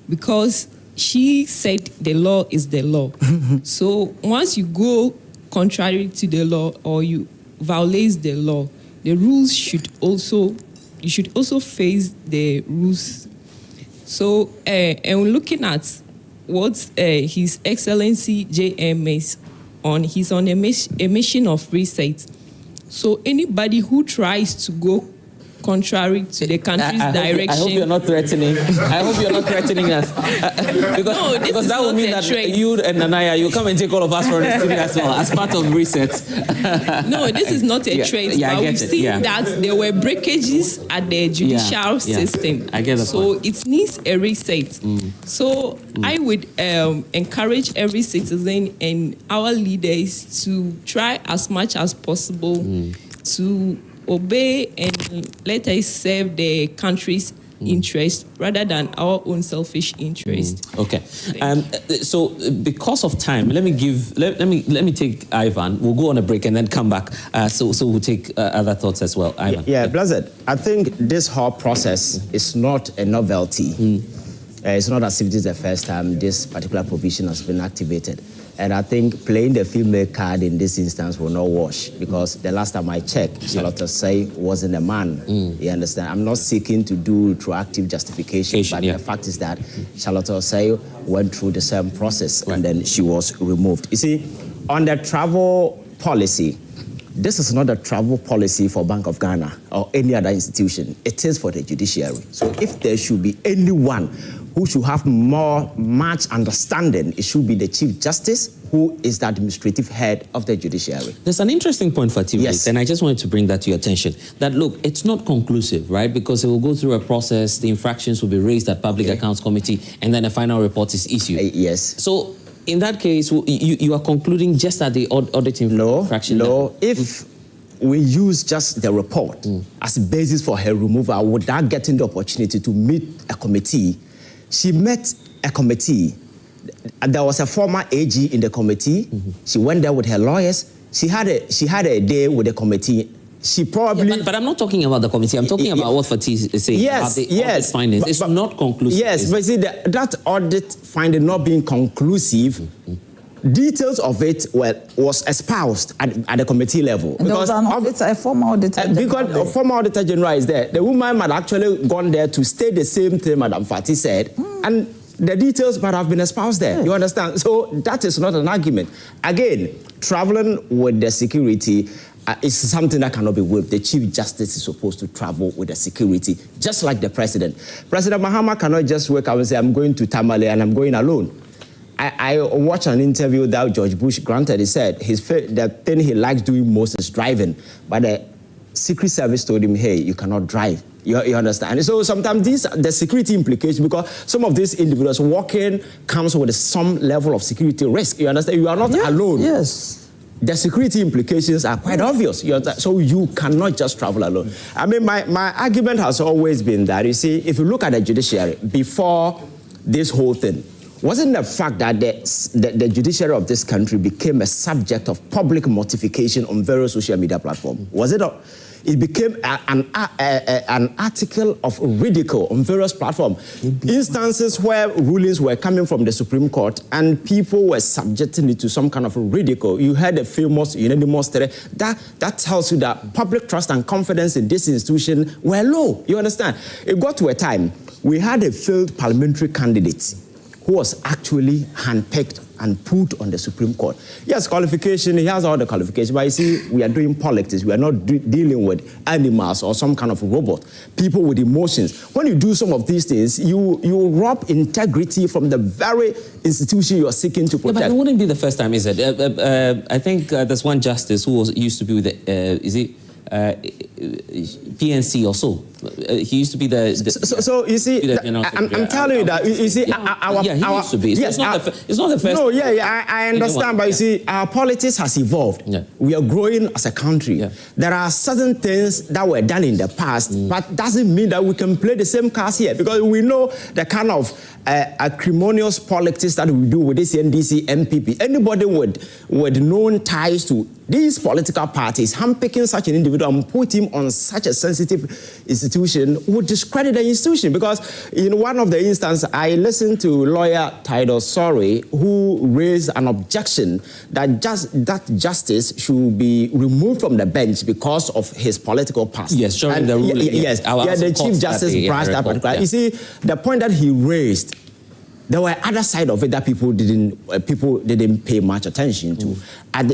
because she said the law is the law. So once you go contrary to the law or you violate the law, the rules should also, you should also face the rules. So, and looking at what His Excellency JMS he's on a mission of reset. So anybody who tries to go contrary to the country's direction. I hope you're not threatening. I hope you're not threatening us. because that would mean that you and Nanaya, you come and take all of us from the studio as well, as part of reset. No, this is not a trait. But we've seen that there were breakages at the judicial system. I get that. So it needs a reset. So I would encourage every citizen and our leaders to try as much as possible to obey and let us serve the country's interest rather than our own selfish interest. Okay. So because of time, let me take Ivan. We'll go on a break and then come back. So we'll take other thoughts as well. Ivan. Yeah, Blessed. I think this whole process is not a novelty. It's not as if this is the first time this particular provision has been activated. And I think playing the female card in this instance will not wash because the last time I checked, Charlotte Say wasn't a man. You understand? I'm not seeking to do retroactive justification, but the fact is that Charlotte Say went through the same process and then she was removed. You see, on the travel policy, this is not a travel policy for Bank of Ghana or any other institution. It is for the judiciary. So if there should be anyone who should have much understanding, it should be the Chief Justice, who is the administrative head of the judiciary. There's an interesting point for TV, and I just wanted to bring that to your attention. That look, it's not conclusive, right? Because it will go through a process, the infractions will be raised at Public Accounts Committee, and then a final report is issued. Yes. So in that case, you are concluding just at the auditing infraction level? If we use just the report as a basis for her removal without getting the opportunity to meet a committee, she met a committee. There was a former AG in the committee. She went there with her lawyers. She had a day with the committee. She probably... but I'm not talking about the committee. I'm talking about what Fatih is saying about the audit findings. It's not conclusive. Yes, but see, that audit finding not being conclusive, details of it was espoused at the committee level. And there was an auditor, a former auditor general. Because a former auditor general is there. The woman had actually gone there to state the same thing Madam Fatih said, and the details might have been espoused there. You understand? So that is not an argument. Again, traveling with the security is something that cannot be waived. The Chief Justice is supposed to travel with the security, just like the President. President Mahama cannot just wake up and say, I'm going to Tamale and I'm going alone. I watched an interview that George Bush granted. He said the thing he likes doing most is driving. But the Secret Service told him, hey, you cannot drive. You understand? And so sometimes the security implications, because some of these individuals walking comes with some level of security risk. You understand? You are not alone. Yes. The security implications are quite obvious. So you cannot just travel alone. I mean, my argument has always been that, you see, if you look at the judiciary before this whole thing, wasn't the fact that the judiciary of this country became a subject of public mortification on various social media platforms? Was it not? it became an article of ridicule on various platforms. Instances where rulings were coming from the Supreme Court and people were subjecting it to some kind of ridicule. You heard the famous unanimous that tells you that public trust and confidence in this institution were low. You understand? It got to a time we had a failed parliamentary candidate who was actually handpicked and put on the Supreme Court. Yes, qualification, he has all the qualifications, but you see, we are doing politics. We are not dealing with animals or some kind of robot, people with emotions. When you do some of these things, you rob integrity from the very institution you are seeking to protect. Yeah, but it wouldn't be the first time, is it? I think there's one justice who used to be with the, PNC or so. He used to be the so you see, I'm telling you that, you see, he used to be. Yes, it's not the first. No, I understand, but you see, our politics has evolved. Yeah. We are growing as a country. Yeah. There are certain things that were done in the past, but doesn't mean that we can play the same cards here, because we know the kind of acrimonious politics that we do with this NDC, MPP. Anybody with known ties to these political parties, handpicking such an individual and put him on such a sensitive institution would discredit the institution. Because in one of the instances, I listened to lawyer Titus Sorry, who raised an objection that justice should be removed from the bench because of his political past. Yes, during the ruling. Yes, the Chief Justice brushed that particular. You see, the point that he raised, there were other side of it that people didn't pay much attention to.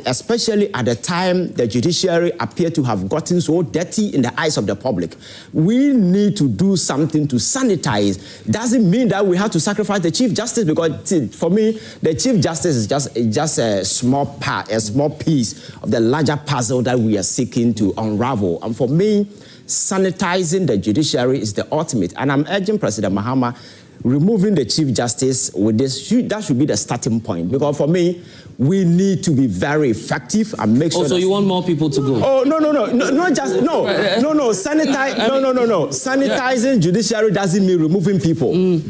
Especially at the time the judiciary appeared to have gotten so dirty in the eyes of the public. We need to do something to sanitize. Doesn't mean that we have to sacrifice the Chief Justice, because for me, the Chief Justice is just a small part, a small piece of the larger puzzle that we are seeking to unravel. And for me, sanitizing the judiciary is the ultimate. And I'm urging President Mahama, removing the Chief Justice with this, that should be the starting point. Because for me, we need to be very effective and make sure. So you want more people to go? Oh, no, sanitizing judiciary doesn't mean removing people.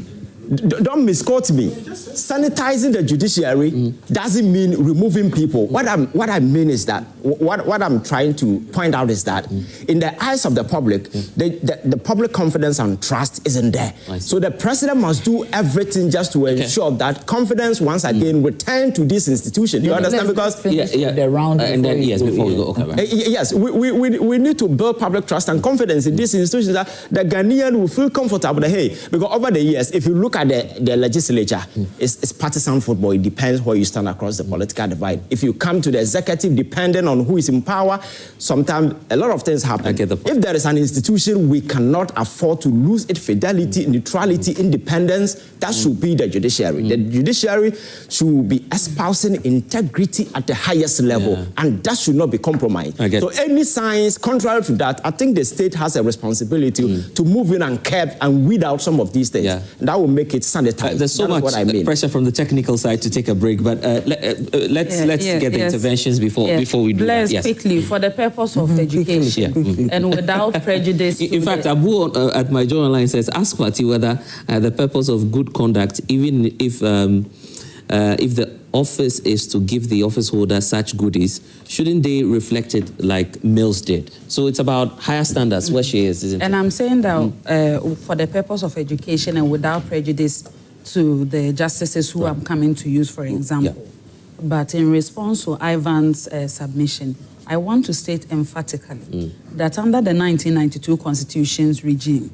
Don't misquote me. Sanitizing the judiciary doesn't mean removing people. What I mean is that, what I'm trying to point out is that in the eyes of the public, the public confidence and trust isn't there. So the president must do everything just to ensure that confidence once again return to this institution. You understand? Because the round and then before we go. Okay, right. Yes, we need to build public trust and confidence in this institution, that the Ghanaian will feel comfortable that, hey, because over the years, if you look at the legislature, it's partisan football. It depends where you stand across the political divide. If you come to the executive, depending on who is in power, sometimes a lot of things happen. If there is an institution we cannot afford to lose its fidelity, neutrality, independence, that should be the judiciary. The judiciary should be espousing integrity at the highest level, and that should not be compromised. So any signs contrary to that, I think the state has a responsibility to move in and curb and weed out some of these things. That will make it sanitized. There's so much pressure from the technical side to take a break, but let's get the interventions before we do that. Let's quickly, for the purpose of education and without prejudice. In fact, Abu at my journal line says, ask Kwati whether the purpose of good conduct, even if the office is to give the office holder such goodies, shouldn't they reflect it like Mills did? So it's about higher standards where she is, isn't it? And I'm saying that for the purpose of education and without prejudice to the justices who I'm coming to use, for example. But in response to Ivan's submission, I want to state emphatically that under the 1992 Constitution's regime,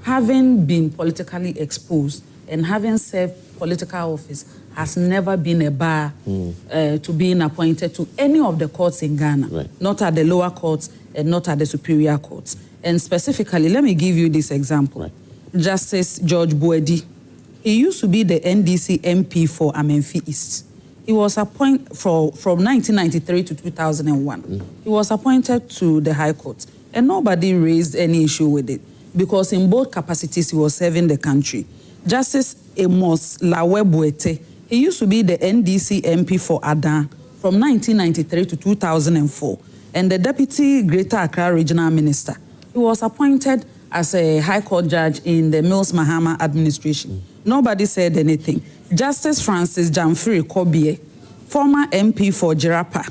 having been politically exposed and having served political office has never been a bar to being appointed to any of the courts in Ghana, not at the lower courts and not at the superior courts. And specifically, let me give you this example. Justice George Boedi, he used to be the NDC MP for Amenfi East. He was appointed from 1993 to 2001. He was appointed to the High Court, and nobody raised any issue with it because in both capacities he was serving the country. Justice Amos Lawe-Boete, he used to be the NDC MP for Adan from 1993 to 2004, and the Deputy Greater Accra Regional Minister. He was appointed as a High Court judge in the Mills Mahama administration. Nobody said anything. Justice Francis Jamfiri Kobie, former MP for Jirapa,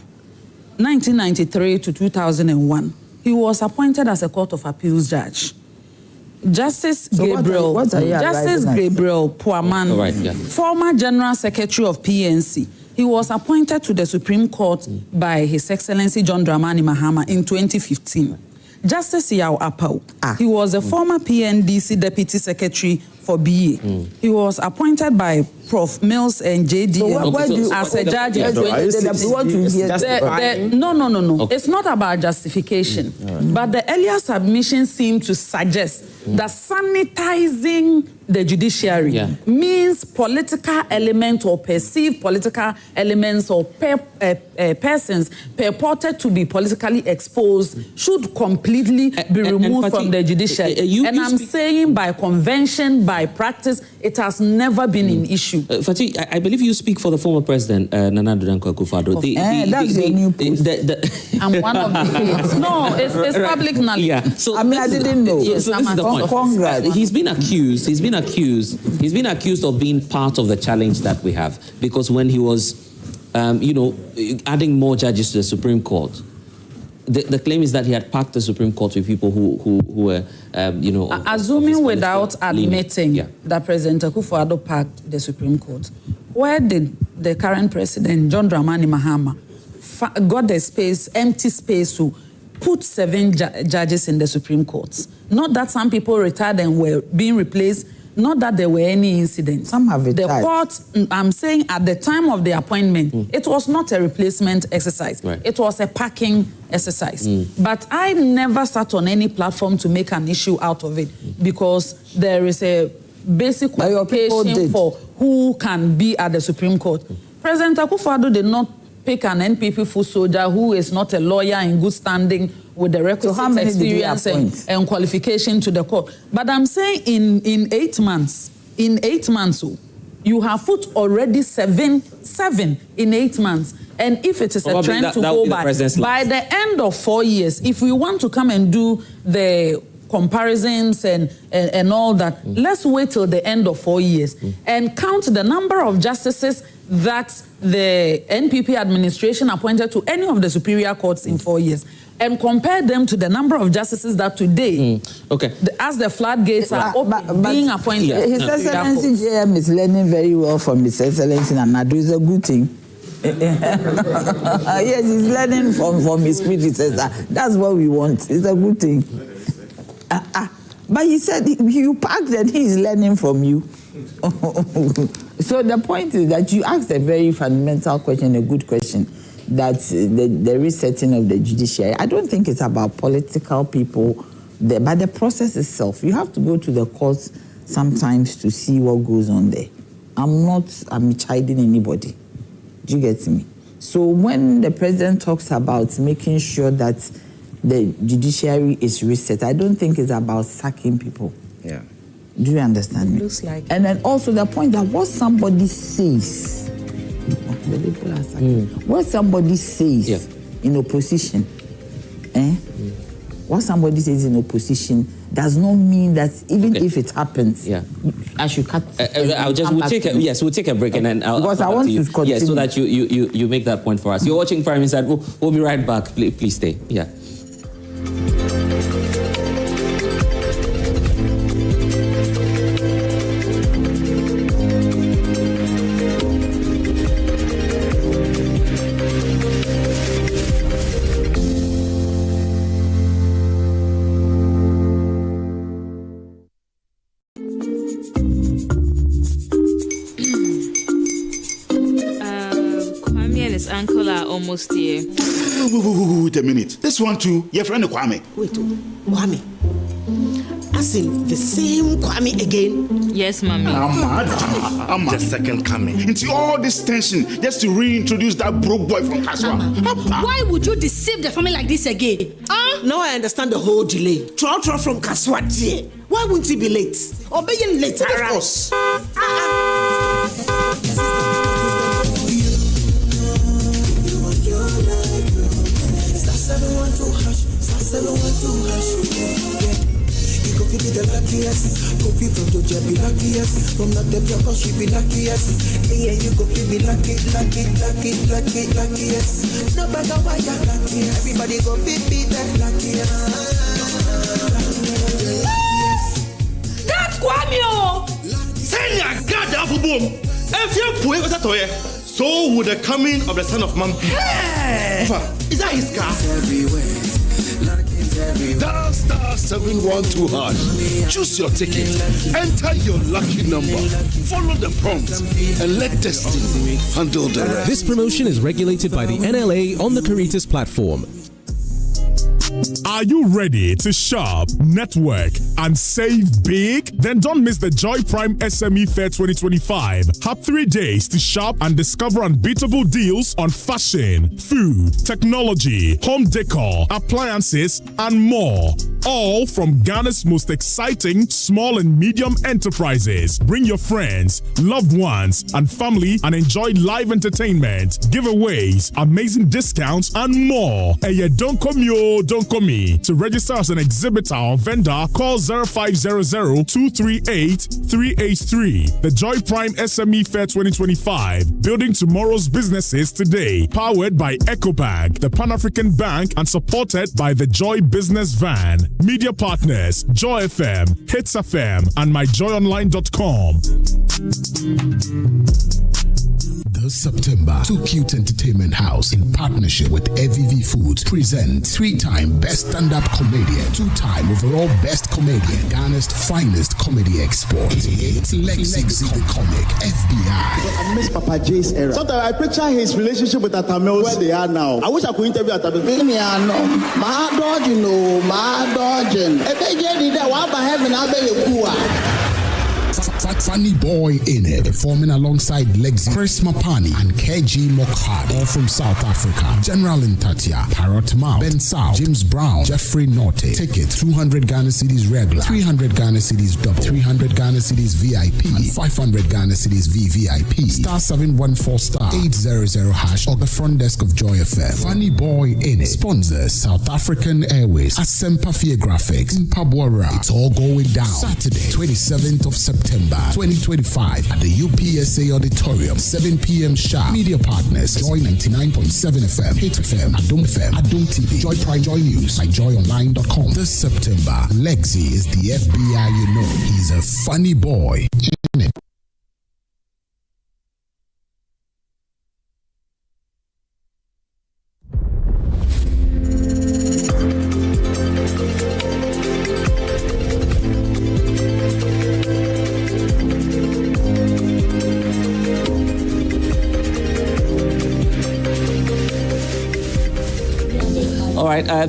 1993 to 2001. he was appointed as a Court of Appeals judge. Justice Gabriel Puaman, former General Secretary of PNC, he was appointed to the Supreme Court by His Excellency John Dramani Mahama in 2015. Justice Yao Apau, he was a former PNDC Deputy Secretary for BA. He was appointed by Prof. Mills and JD as a judge in 2016. No. Okay. It's not about justification. But the earlier submission seemed to suggest that sanitizing the judiciary means political element or perceived political elements or persons purported to be politically exposed should completely be removed from the judiciary. I'm saying by convention, by practice, it has never been an issue. Fatih, I believe you speak for the former president, Nana Addo Dankwa Akufo-Addo. That's your new post. I'm one of the kids. No, it's public knowledge. Yeah. So I didn't know. Yes, so this is the point. He's been accused of being part of the challenge that we have, because when he was, adding more judges to the Supreme Court, the claim is that he had packed the Supreme Court with people who were, assuming without admitting that President Akufo-Addo packed the Supreme Court, where did the current president, John Dramani Mahama, got the empty space to put 7 judges in the Supreme Court? Not that some people retired and were being replaced, not that there were any incidents. Some have retired. The court, I'm saying at the time of the appointment, it was not a replacement exercise. Right. It was a packing exercise. But I never sat on any platform to make an issue out of it, because there is a basic qualification for who can be at the Supreme Court. President Akufo-Addo did not pick an NPP full soldier who is not a lawyer in good standing with the requisite experience and qualification to the court. But I'm saying in 8 months, you have put already seven in 8 months. And if it is a trend to go by the end of 4 years, if we want to come and do the comparisons and all that, let's wait till the end of 4 years and count the number of justices that the NPP administration appointed to any of the superior courts in 4 years, and compare them to the number of justices that today, as the floodgates are being appointed. His Excellency JM is learning very well from His Excellency Nana Addo. It's a good thing. Yes, he's learning from his predecessor. That's what we want. It's a good thing. But he said you packed and he's learning from you. So the point is that you asked a very fundamental question, a good question, that the resetting of the judiciary. I don't think it's about political people there, but the process itself. You have to go to the courts sometimes to see what goes on there. I'm chiding anybody. Do you get me? So when the president talks about making sure that the judiciary is reset, I don't think it's about sacking people. Yeah. Do you understand me? Looks like. And then also the point that what somebody says, what somebody says in opposition, what somebody says in opposition does not mean that even if it happens, I should cut. We'll take a break and then because I want to continue. Yes, so that you make that point for us. You're watching Prime Inside. We'll be right back. Please stay. Yeah. Almost here. Wait a minute. This one too, your friend Kwame. Wait, Kwame. As in the same Kwame again? Yes, mommy. I'm the second coming. Into all this tension just to reintroduce that broke boy from Kaswa. Why would you deceive the family like this again? Now I understand the whole delay. Trotro from Kaswa. Why wouldn't he be late? Or being late? Of course. You could be the luckiest. Coffee from Georgia be luckiest. From not the block, she be luckiest. Yeah, you could be luckiest. No matter why you're lucky, everybody go be that luckiest. So would the coming of the Son of Man be. Is that his car? Dial star 712 hash. Choose your ticket. Enter your lucky number. Follow the prompts and let destiny handle the rest. This promotion is regulated by the NLA on the Caritas platform. Are you ready to shop, network, and save big? Then don't miss the Joy Prime SME Fair 2025. Have 3 days to shop and discover unbeatable deals on fashion, food, technology, home decor, appliances, and more. All from Ghana's most exciting small and medium enterprises. Bring your friends, loved ones, and family and enjoy live entertainment, giveaways, amazing discounts, and more. Hey, don't come yo, don't come me. To register as an exhibitor or vendor, call 0500-238-383. The Joy Prime SME Fair 2025. Building tomorrow's businesses today. Powered by EcoBank, the Pan-African Bank, and supported by the Joy Business Van. Media partners, Joy FM, Hits FM, and myjoyonline.com. This September, 2 Cute Entertainment House, in partnership with AVV Foods, presents 3-time Best Stand-Up Comedian, 2-time Overall Best Comedian, Ghana's finest comedy export. It's Lexi the Comic, FBI. I miss Papa J's era. Sometimes I picture his relationship with Atamel where they are now. I wish I could interview Atamel. My dodging. If they get it, why by heaven, I'll be a Funny boy in it, performing alongside Lexi, Chris Mapani, and KG Mokhad, all from South Africa. General Ntatia, Parrot Mount, Ben Sao, James Brown, Jeffrey Norte. Ticket 200 Ghana cedis regular, 300 Ghana cedis double, 300 Ghana cedis VIP, and 500 Ghana cedis VVIP. Star 714 star 800 hash or the front desk of Joy FM. Funny boy in it. Sponsors South African Airways, Asempa Fear Graphics, Mpabwara. It's all going down Saturday, 27th of September 2025 at the UPSA Auditorium, 7 p.m. sharp. Media partners, Joy 99.7 FM, Hit FM, Adom FM, Adom TV, Joy Prime, Joy News, myjoyonline.com. This September, Lexi is the FBI you know. He's a funny boy.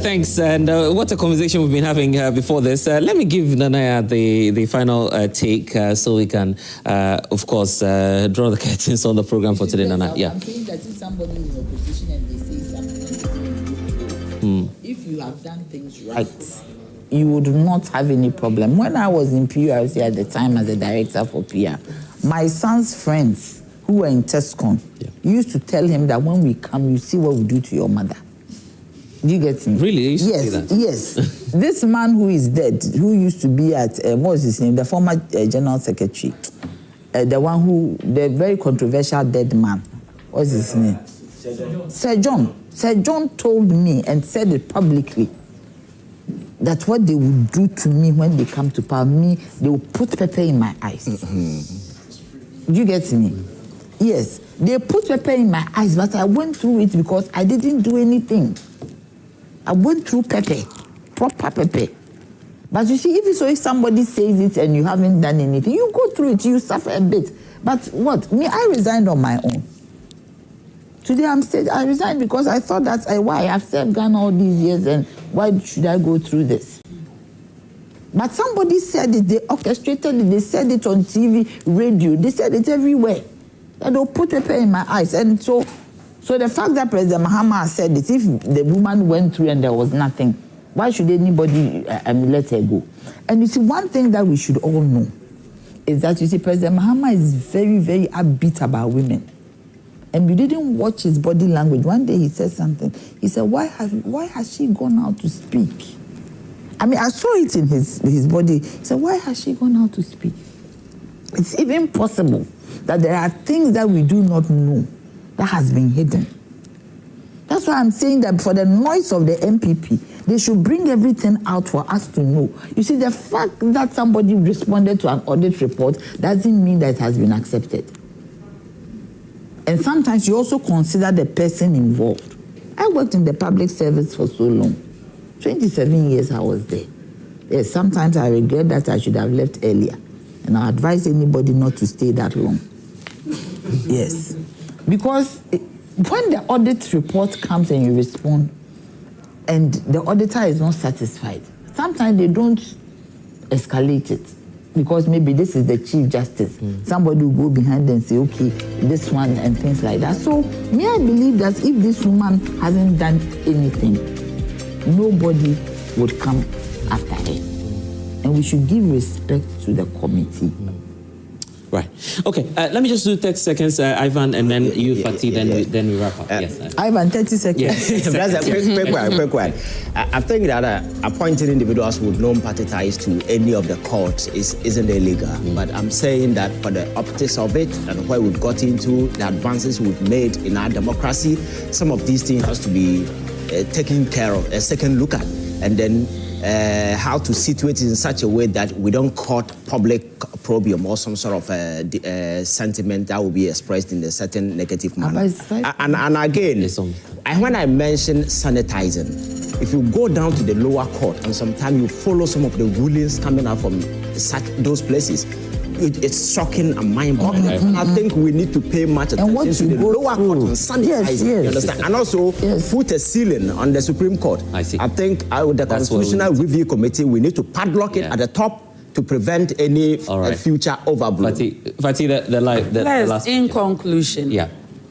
Thanks. And what a conversation we've been having before this. Let me give Nanaya the final take so we can, of course, draw the curtains on the program for today, Nana. Yeah. I'm saying that if somebody is in opposition and they say something, if you have done things right, you would not have any problem. When I was in PURC at the time as a director for PR, my son's friends who were in TESCON used to tell him that when we come, you see what we do to your mother. Do you get me? Really? Yes, yes. This man who is dead, who used to be at, what was his name? The former General Secretary. The one who, the very controversial dead man. What's his name? Sir John. Sir John told me and said it publicly that what they would do to me when they come to power, they will put pepper in my eyes. Do you get me? Yes. They put pepper in my eyes, but I went through it because I didn't do anything. I went through pepper, proper pepper. But you see, if somebody says it and you haven't done anything, you go through it, you suffer a bit. But what? Me, I resigned on my own. Today I resigned because I thought that's why I've served Ghana all these years and why should I go through this? But somebody said it, they orchestrated it, they said it on TV, radio, they said it everywhere. And they'll put pepper in my eyes. And so the fact that President Mahama said it, if the woman went through and there was nothing, why should anybody let her go? And you see, one thing that we should all know is that, you see, President Mahama is very, very upbeat about women. And you didn't watch his body language. One day he said something. He said, why has she gone out to speak? I mean, I saw it in his body. He said, why has she gone out to speak? It's even possible that there are things that we do not know that has been hidden. That's why I'm saying that for the noise of the MPP, they should bring everything out for us to know. You see, the fact that somebody responded to an audit report doesn't mean that it has been accepted. And sometimes you also consider the person involved. I worked in the public service for so long. 27 years I was there. Yes, sometimes I regret that I should have left earlier. And I advise anybody not to stay that long. Yes. Because when the audit report comes and you respond, and the auditor is not satisfied, sometimes they don't escalate it. Because maybe this is the Chief Justice. Somebody will go behind and say, okay, this one and things like that. So, may I believe that if this woman hasn't done anything, nobody would come after her. And we should give respect to the committee. Right. Okay. Let me just do 30 seconds, Ivan, and then you, Fatih, then we wrap up. Yes. Ivan, 30 seconds. Yes. That's a quick one. I think that appointing individuals with non-party ties to any of the courts isn't illegal. But I'm saying that for the optics of it and where we've got into, the advances we've made in our democracy, some of these things has to be taken care of, a second look at, and then how to situate it in such a way that we don't court public opprobrium or some sort of sentiment that will be expressed in a certain negative manner. And again, when I mention sanitizing, if you go down to the lower court and sometimes you follow some of the rulings coming out from those places, it's shocking and mind-boggling. And I think we need to pay much attention to the lower court on sanitizing. You understand? And also put a ceiling on the Supreme Court. I see. I think with the Constitutional Review Committee, we need to padlock it at the top to prevent any future overblow. Fatih, the last. In conclusion,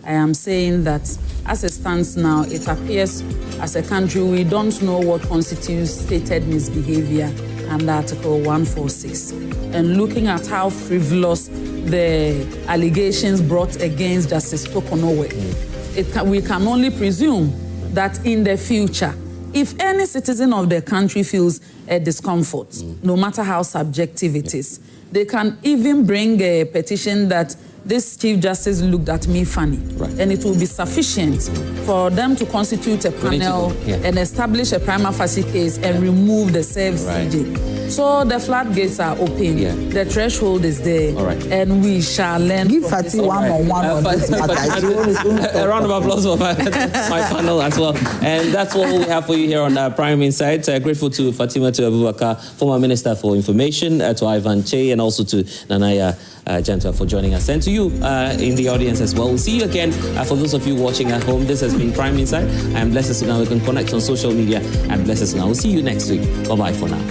I am saying that as it stands now, it appears as a country we don't know what constitutes stated misbehavior under Article 146. And looking at how frivolous the allegations brought against Justice Torkornoo were, we can only presume that in the future, if any citizen of the country feels a discomfort, no matter how subjective it is, they can even bring a petition that this Chief Justice looked at me funny. And it will be sufficient for them to constitute a panel and establish a prima facie case and remove the served CJ. So the floodgates are open, the threshold is there, and we shall learn. Give Fatih one-on-one on this matter. A round of applause for my panel as well. And that's what we have for you here on Prime Insight. Grateful to Fatima Abubakar, former Minister for Information, to Ivan Che, and also to Nanaya Gentle for joining us. And to you in the audience as well. We'll see you again. For those of you watching at home, this has been Prime Insight. I'm Blessed Sogah. We can connect on social media at Blessed Sogah. We'll see you next week. Bye-bye for now.